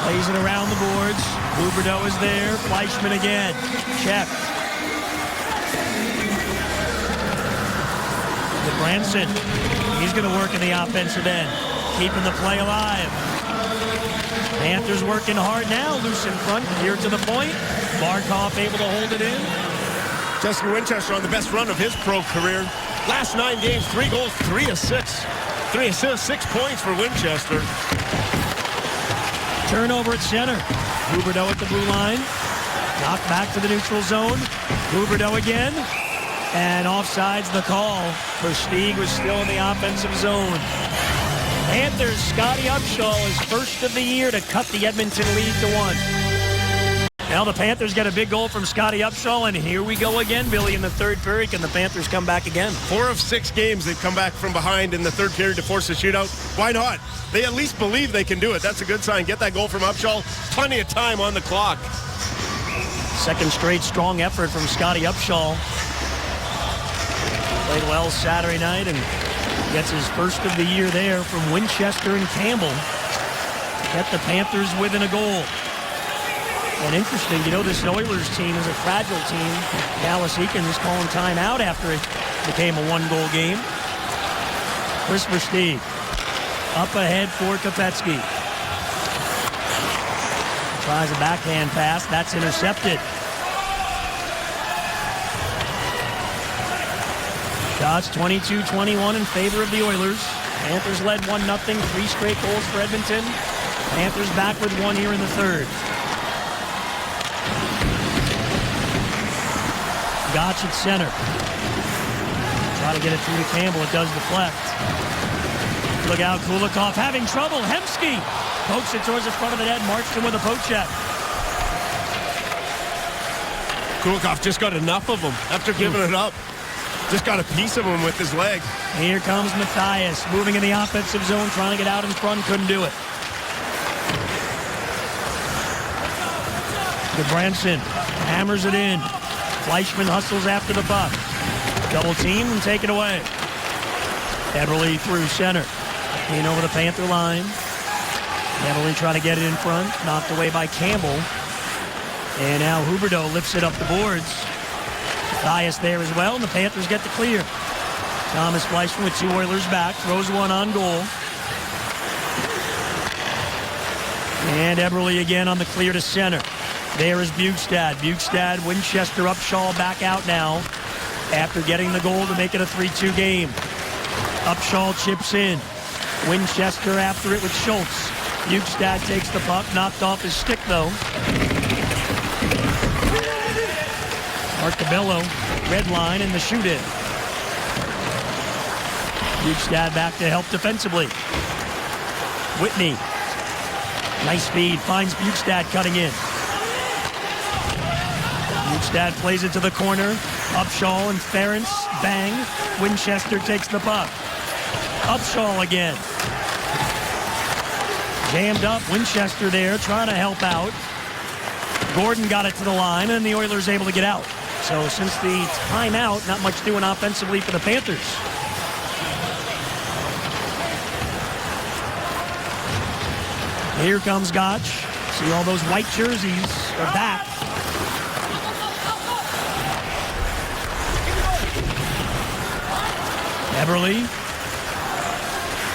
plays it around the boards. Huberdeau is there. Fleischmann again. Check. Branson. He's going to work in the offensive end. Keeping the play alive. Panthers working hard now. Loose in front. Here to the point. Barkov able to hold it in. Justin Winchester on the best run of his pro career. Last 9 games, 3 goals, 3 assists. 3 assists, 6 points for Winchester. Turnover at center. Huberdeau at the blue line. Knocked back to the neutral zone. Huberdeau again. And offsides the call. Versteeg was still in the offensive zone. Panthers, Scotty Upshaw is first of the year to cut the Edmonton lead to 1. Now the Panthers get a big goal from Scotty Upshaw, and here we go again, Billy, in the third period. Can the Panthers come back again? 4 of 6 games they've come back from behind in the third period to force a shootout. Why not? They at least believe they can do it. That's a good sign. Get that goal from Upshaw. Plenty of time on the clock. Second straight strong effort from Scotty Upshaw. Played well Saturday night and gets his first of the year there from Winchester and Campbell. Get the Panthers within a goal. And interesting, you know, this Oilers team is a fragile team. Dallas Eakins calling timeout after it became a 1-goal game. Chris Versteeg up ahead for Kopecky. Tries a backhand pass. That's intercepted. Shots 22-21 in favor of the Oilers. Panthers led 1-0. 3 straight goals for Edmonton. Panthers back with 1 here in the third. Gotch at center. Try to get it through to Campbell. It does deflect. Look out, Kulikov having trouble. Hemsky pokes it towards the front of the net. Markstrom with a poke check. Kulikov just got enough of him after giving it up. Just got a piece of him with his leg. Here comes Matthias moving in the offensive zone, trying to get out in front. Couldn't do it. Branson hammers it in. Fleischmann hustles after the puck. Double team and take it away. Eberle through center. In over the Panther line. Eberle trying to get it in front. Knocked away by Campbell. And now Huberdeau lifts it up the boards. Matthias there as well, and the Panthers get the clear. Thomas Fleischman with 2 Oilers back. Throws one on goal. And Eberle again on the clear to center. There is Bjugstad. Bjugstad, Winchester, Upshaw back out now after getting the goal to make it a 3-2 game. Upshaw chips in. Winchester after it with Schultz. Bjugstad takes the puck, knocked off his stick though. Arcobello, red line in the shoot-in. Bjugstad back to help defensively. Whitney. Nice feed, finds Bjugstad cutting in. Bjugstad plays it to the corner. Upshaw and Ferentz, bang. Winchester takes the puck. Upshaw again. Jammed up, Winchester there, trying to help out. Gordon got it to the line, and the Oilers able to get out. So since the timeout, not much doing offensively for the Panthers. Here comes Gotch. See all those white jerseys are back. Eberle.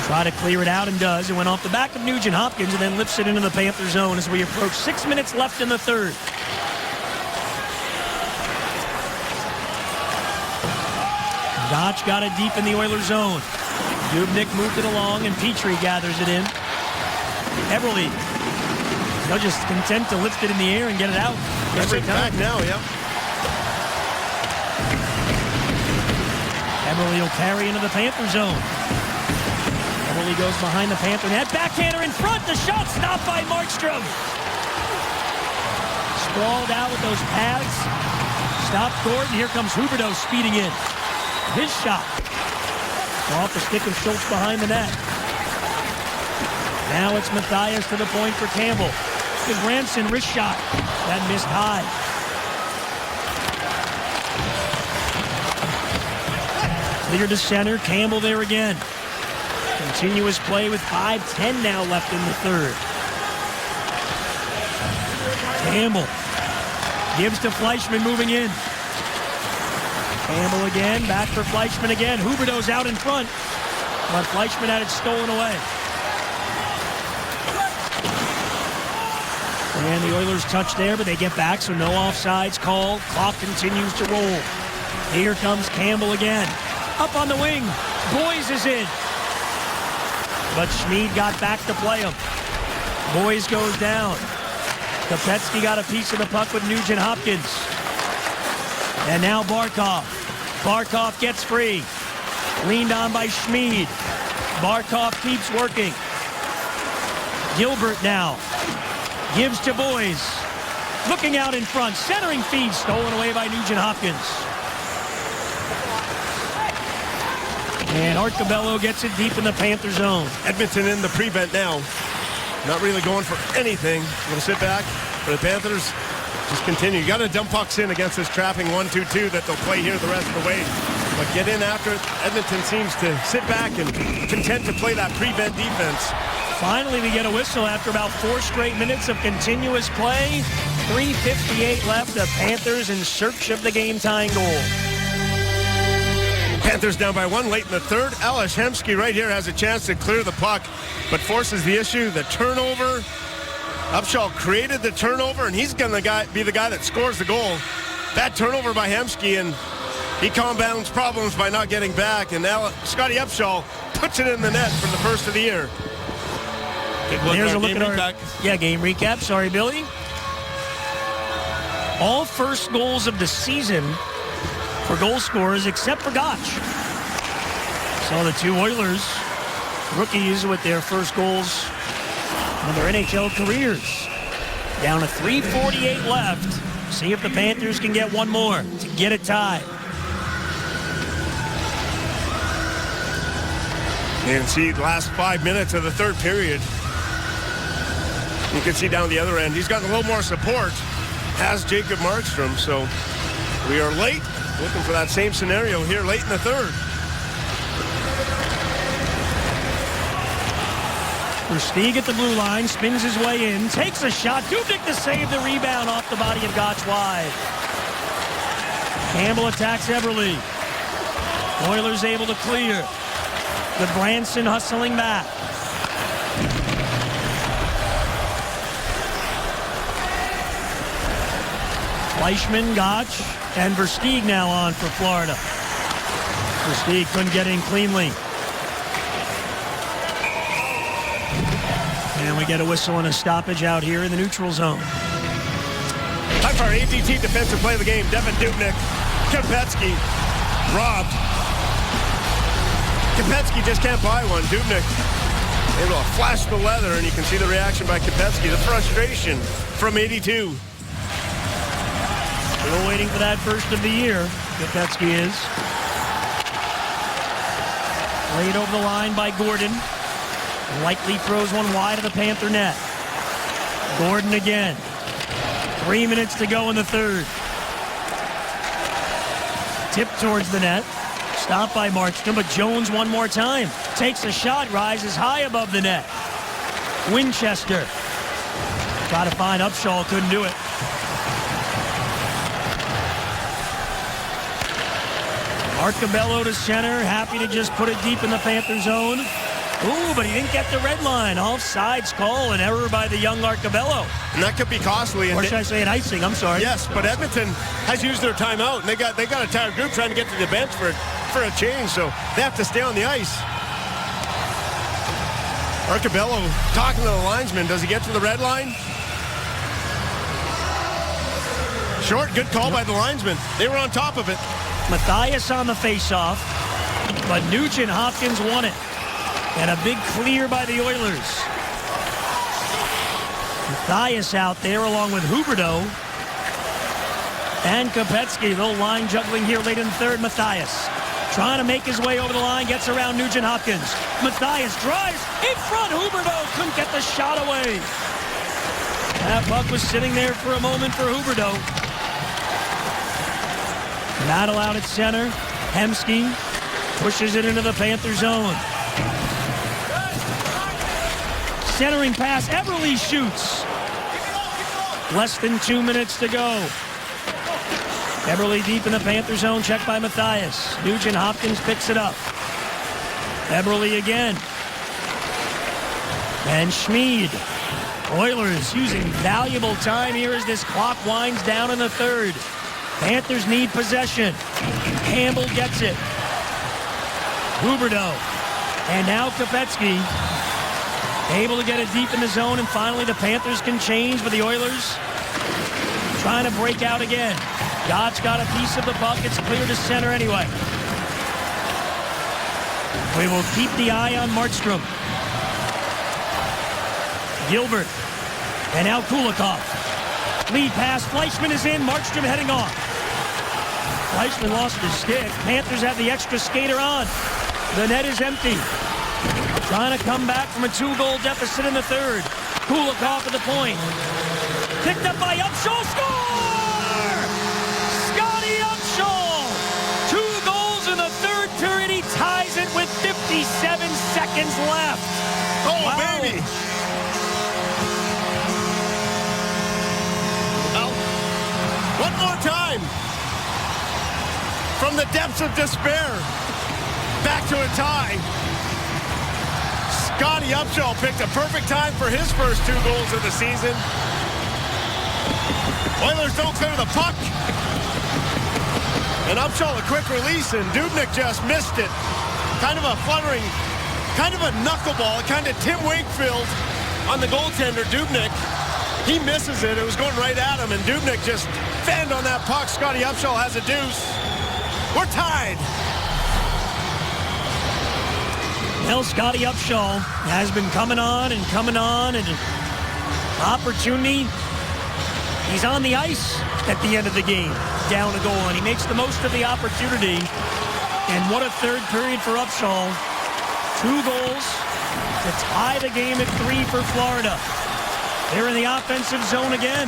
Try to clear it out and does. It went off the back of Nugent Hopkins and then lifts it into the Panther zone as we approach 6 minutes left in the third. Gotch got it deep in the Oilers zone. Dubnyk moved it along and Petrie gathers it in. Eberle, they're just content to lift it in the air and get it out every time. Back now, yeah. Eberle will carry into the Panther zone. Eberle goes behind the Panther net. Backhander in front. The shot stopped by Markstrom. Sprawled out with those pads. Stopped Gordon. Here comes Huberdeau speeding in. His shot. Off the stick of Schultz behind the net. Now it's Mathias to the point for Campbell. His Ranson wrist shot. That missed high. Clear to center. Campbell there again. Continuous play with 5:10 now left in the third. Campbell gives to Fleischman moving in. Campbell again. Back for Fleischman again. Huberdeau's out in front. But Fleischman had it stolen away. And the Oilers touch there, but they get back, so no offsides called. Clock continues to roll. Here comes Campbell again. Up on the wing. Boyes is in. But Schmid got back to play him. Boyes goes down. Kopetsky got a piece of the puck with Nugent Hopkins. And now Barkov. Barkov gets free. Leaned on by Schmid. Barkov keeps working. Gilbert now. Gives to Boyes. Looking out in front. Centering feed stolen away by Nugent Hopkins. And Arcobello gets it deep in the Panther zone. Edmonton in the prevent now. Not really going for anything. Going to sit back. For the Panthers, just continue. You got to dump pucks in against this trapping 1-2-2 that they'll play here the rest of the way. But get in after it. Edmonton seems to sit back and content to play that prevent defense. Finally, we get a whistle after about 4 straight minutes of continuous play. 3:58 left. The Panthers in search of the game-tying goal. Panthers down by 1 late in the third. Ales Hemsky right here has a chance to clear the puck, but forces the issue, the turnover. Upshaw created the turnover, and he's going to be the guy that scores the goal. Bad turnover by Hemsky, and he compounds problems by not getting back. And now Scotty Upshaw puts it in the net for the first of the year. There's a look at our game recap. Sorry, Billy. All first goals of the season for goal scorers except for Gotch. So the 2 Oilers rookies with their first goals in their NHL careers. Down to 3:48 left. See if the Panthers can get one more to get it tied. And see the last 5 minutes of the third period. You can see down the other end, he's gotten a little more support, has Jacob Markstrom. So we are late, looking for that same scenario here late in the third. Versteeg at the blue line, spins his way in, takes a shot. Dubnyk to save the rebound off the body of Gotch wide. Campbell attacks Eberle. Oilers able to clear. The Branson hustling back. Fleischman, Gotch, and Versteeg now on for Florida. Versteeg couldn't get in cleanly. And we get a whistle and a stoppage out here in the neutral zone. Time for our ATT defensive play of the game. Devin Dubnyk, Kopetsky, robbed. Kopetsky just can't buy one. Dubnyk able to flash the leather, and you can see the reaction by Kopetsky. The frustration from 82. Still waiting for that first of the year. Kopetsky is. Played over the line by Gordon. Likely throws one wide of the Panther net. Gordon again. 3 minutes to go in the third. Tip towards the net. Stopped by Markstrom, but Jones one more time. Takes a shot, rises high above the net. Winchester. Try to find Upshaw, couldn't do it. Arcabello to center, happy to just put it deep in the Panther zone. Ooh, but he didn't get the red line. Offsides call, an error by the young Arcabello. And that could be costly. Or should I say an icing? I'm sorry. Yes, but Edmonton has used their timeout, and they got a tired group trying to get to the bench for a change, so they have to stay on the ice. Arcabello talking to the linesman. Does he get to the red line? Short, good call by the linesman. They were on top of it. Matthias on the faceoff, but Nugent Hopkins won it. And a big clear by the Oilers. Matthias out there along with Huberdeau and Kopetsky. Little line juggling here late in the third. Matthias trying to make his way over the line, gets around Nugent Hopkins. Matthias drives in front. Huberdeau couldn't get the shot away. That puck was sitting there for a moment for Huberdeau. Battle out at center. Hemsky pushes it into the Panther zone. Centering pass. Everly shoots. Less than 2 minutes to go. Everly deep in the Panther zone. Checked by Matthias. Nugent Hopkins picks it up. Everly again. And Schmid. Oilers using valuable time here as this clock winds down in the third. Panthers need possession. Campbell gets it. Huberdeau. And now Kopetsky able to get it deep in the zone, and finally the Panthers can change, but the Oilers trying to break out again. Gotch got a piece of the puck. It's clear to center anyway. We will keep the eye on Markstrom. Gilbert. And now Kulikov. Lead pass. Fleischman is in. Markstrom heading off. Fleischman lost his stick. Panthers have the extra skater on. The net is empty. Trying to come back from a 2-goal deficit in the third. Kulikov at the point. Picked up by Upshaw. Score! Scotty Upshaw! 2 goals in the third period. He ties it with 57 seconds left. Oh, wow. Baby! Well, one more time. From the depths of despair, back to a tie. Scotty Upshaw picked a perfect time for his first 2 goals of the season. Oilers don't clear the puck. And Upshaw a quick release, and Dubnyk just missed it. Kind of a fluttering, kind of a knuckleball, kind of Tim Wakefield on the goaltender, Dubnyk. He misses it. It was going right at him, and Dubnyk just fanned on that puck. Scotty Upshaw has a deuce. We're tied. Well, Scotty Upshaw has been coming on, and opportunity. He's on the ice at the end of the game, down a goal, and he makes the most of the opportunity. And what a third period for Upshaw. 2 goals to tie the game at 3 for Florida. They're in the offensive zone again.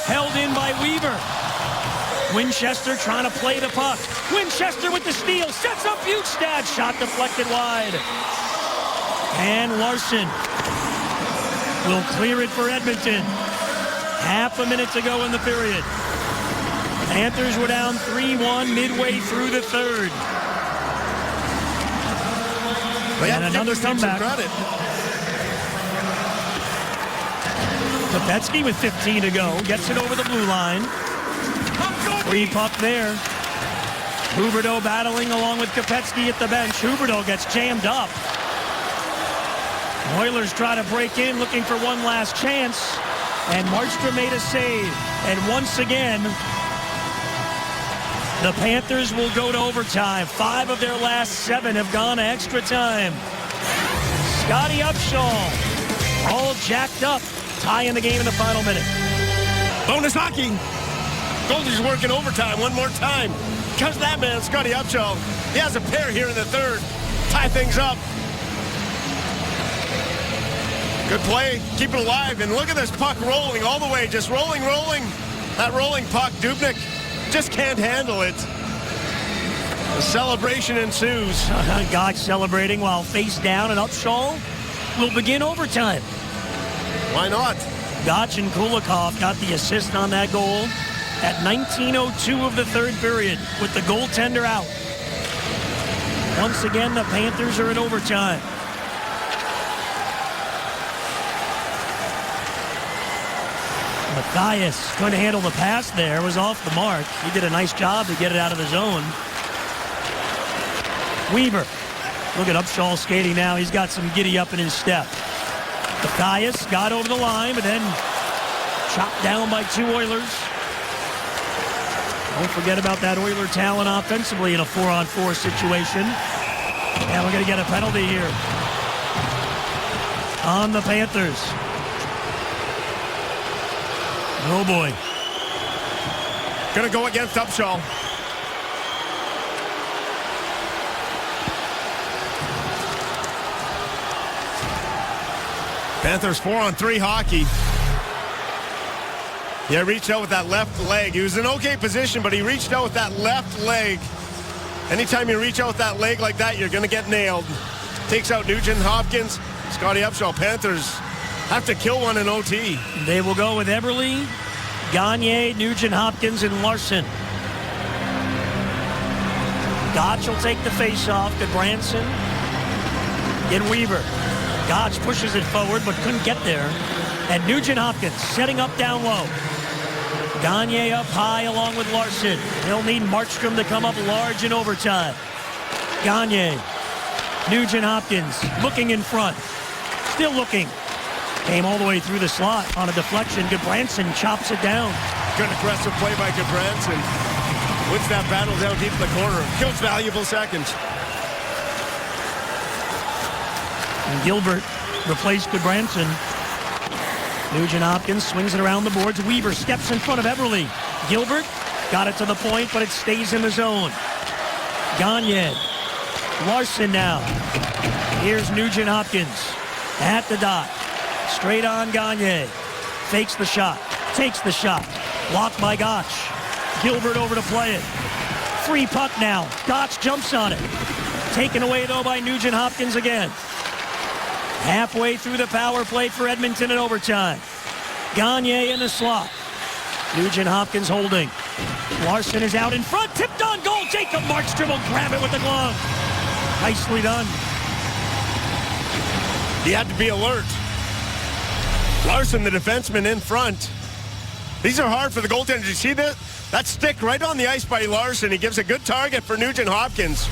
Held in by Weaver. Winchester trying to play the puck. Winchester with the steal. Sets up Bukestad. Shot deflected wide. And Larson will clear it for Edmonton. Half a minute to go in the period. Panthers were down 3-1 midway through the third. They have And to another give this team some comeback. credit. Kopetsky with 15 to go. Gets it over the blue line. Free puck there. Huberdeau battling along with Kopetsky at the bench. Huberdeau gets jammed up. Oilers try to break in, looking for one last chance. And Markstrom made a save. And once again, the Panthers will go to overtime. 5 of their last 7 have gone to extra time. Scotty Upshall, all jacked up, tying the game in the final minute. Bonus hockey. Goldie's working overtime one more time. Comes that man, Scotty Upshall. He has a pair here in the third. Tie things up. Good play. Keep it alive. And look at this puck rolling all the way. Just rolling. That rolling puck, Dubnyk just can't handle it. The celebration ensues. Gotch celebrating while face down, and Upshall will begin overtime. Why not? Gotch and Kulikov got the assist on that goal at 19:02 of the third period with the goaltender out. Once again, the Panthers are in overtime. Matthias couldn't handle the pass there, was off the mark. He did a nice job to get it out of the zone. Weaver, look at Upshall skating now. He's got some giddy up in his step. Matthias got over the line, but then chopped down by 2 Oilers. Don't forget about that Oiler talent offensively in a 4-on-4 situation. And we're going to get a penalty here on the Panthers. Oh boy. Gonna go against Upshall. Panthers 4-on-3 hockey. Yeah, reached out with that left leg. He was in okay position, but he reached out with that left leg. Anytime you reach out with that leg like that, you're gonna get nailed. Takes out Nugent Hopkins. Scotty Upshall. Panthers have to kill one in OT. They will go with Eberle, Gagne, Nugent Hopkins, and Larson. Gotch will take the face-off to Branson. In Weaver. Gotch pushes it forward, but couldn't get there. And Nugent Hopkins setting up down low. Gagne up high along with Larson. They'll need Markstrom to come up large in overtime. Gagne. Nugent Hopkins looking in front. Still looking. Came all the way through the slot on a deflection. Goodbranson chops it down. Good aggressive play by Goodbranson. Wins that battle down deep in the corner. Kills valuable seconds. And Gilbert replaced Goodbranson. Nugent Hopkins swings it around the boards. Weaver steps in front of Eberle. Gilbert got it to the point, but it stays in the zone. Gagne. Larson now. Here's Nugent Hopkins at the dot. Straight on Gagne. Fakes the shot. Takes the shot. Blocked by Gotch. Gilbert over to play it. Free puck now. Gotch jumps on it. Taken away, though, by Nugent Hopkins again. Halfway through the power play for Edmonton in overtime. Gagne in the slot. Nugent Hopkins holding. Larson is out in front. Tipped on goal. Jacob Markstrom will grab it with the glove. Nicely done. He had to be alert. Larson, the defenseman, in front. These are hard for the goaltender. Did you see that? That stick right on the ice by Larson. He gives a good target for Nugent Hopkins.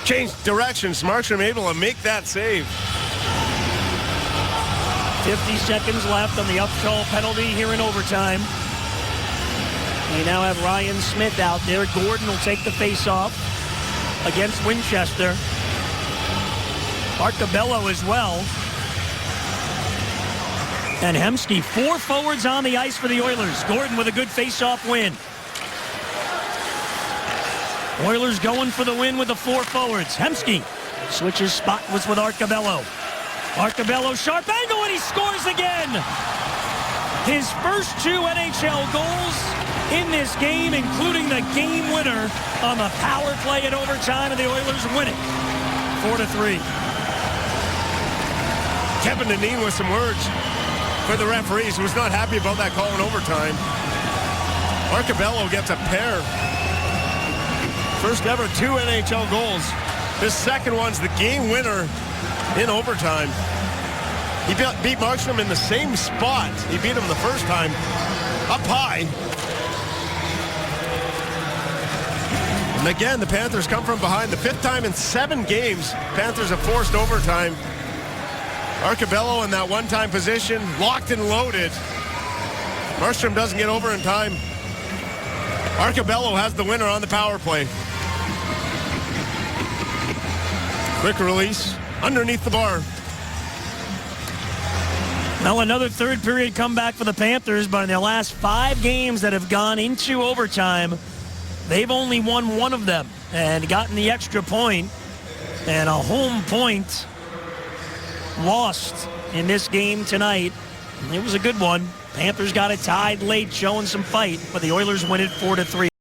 Changed directions. Markstrom able to make that save. 50 seconds left on the Upshall penalty here in overtime. We now have Ryan Smith out there. Gordon will take the face-off against Winchester. Arcabello as well. And Hemsky, 4 forwards on the ice for the Oilers. Gordon with a good face-off win. Oilers going for the win with the 4 forwards. Hemsky switches spot was with Arcabello. Arcabello, sharp angle, and he scores again. His first 2 NHL goals in this game, including the game winner on the power play in overtime, and the Oilers win it 4-3. Kevin Dineen with some words for the referees, who was not happy about that call in overtime. Arcabello gets a pair. First ever 2 NHL goals This second one's the game winner in overtime. He beat Markstrom in the same spot. He beat him the first time, up high. And again, the Panthers come from behind. The fifth time in 7 games, Panthers have forced overtime. Arcobello in that one-time position, locked and loaded. Markstrom doesn't get over in time. Arcobello has the winner on the power play. Quick release, underneath the bar. Well, another third period comeback for the Panthers, but in their last 5 games that have gone into overtime, they've only won 1 of them and gotten the extra point, and a home point lost in this game tonight. It was a good one. Panthers got it tied late, showing some fight, but the Oilers win it 4-3.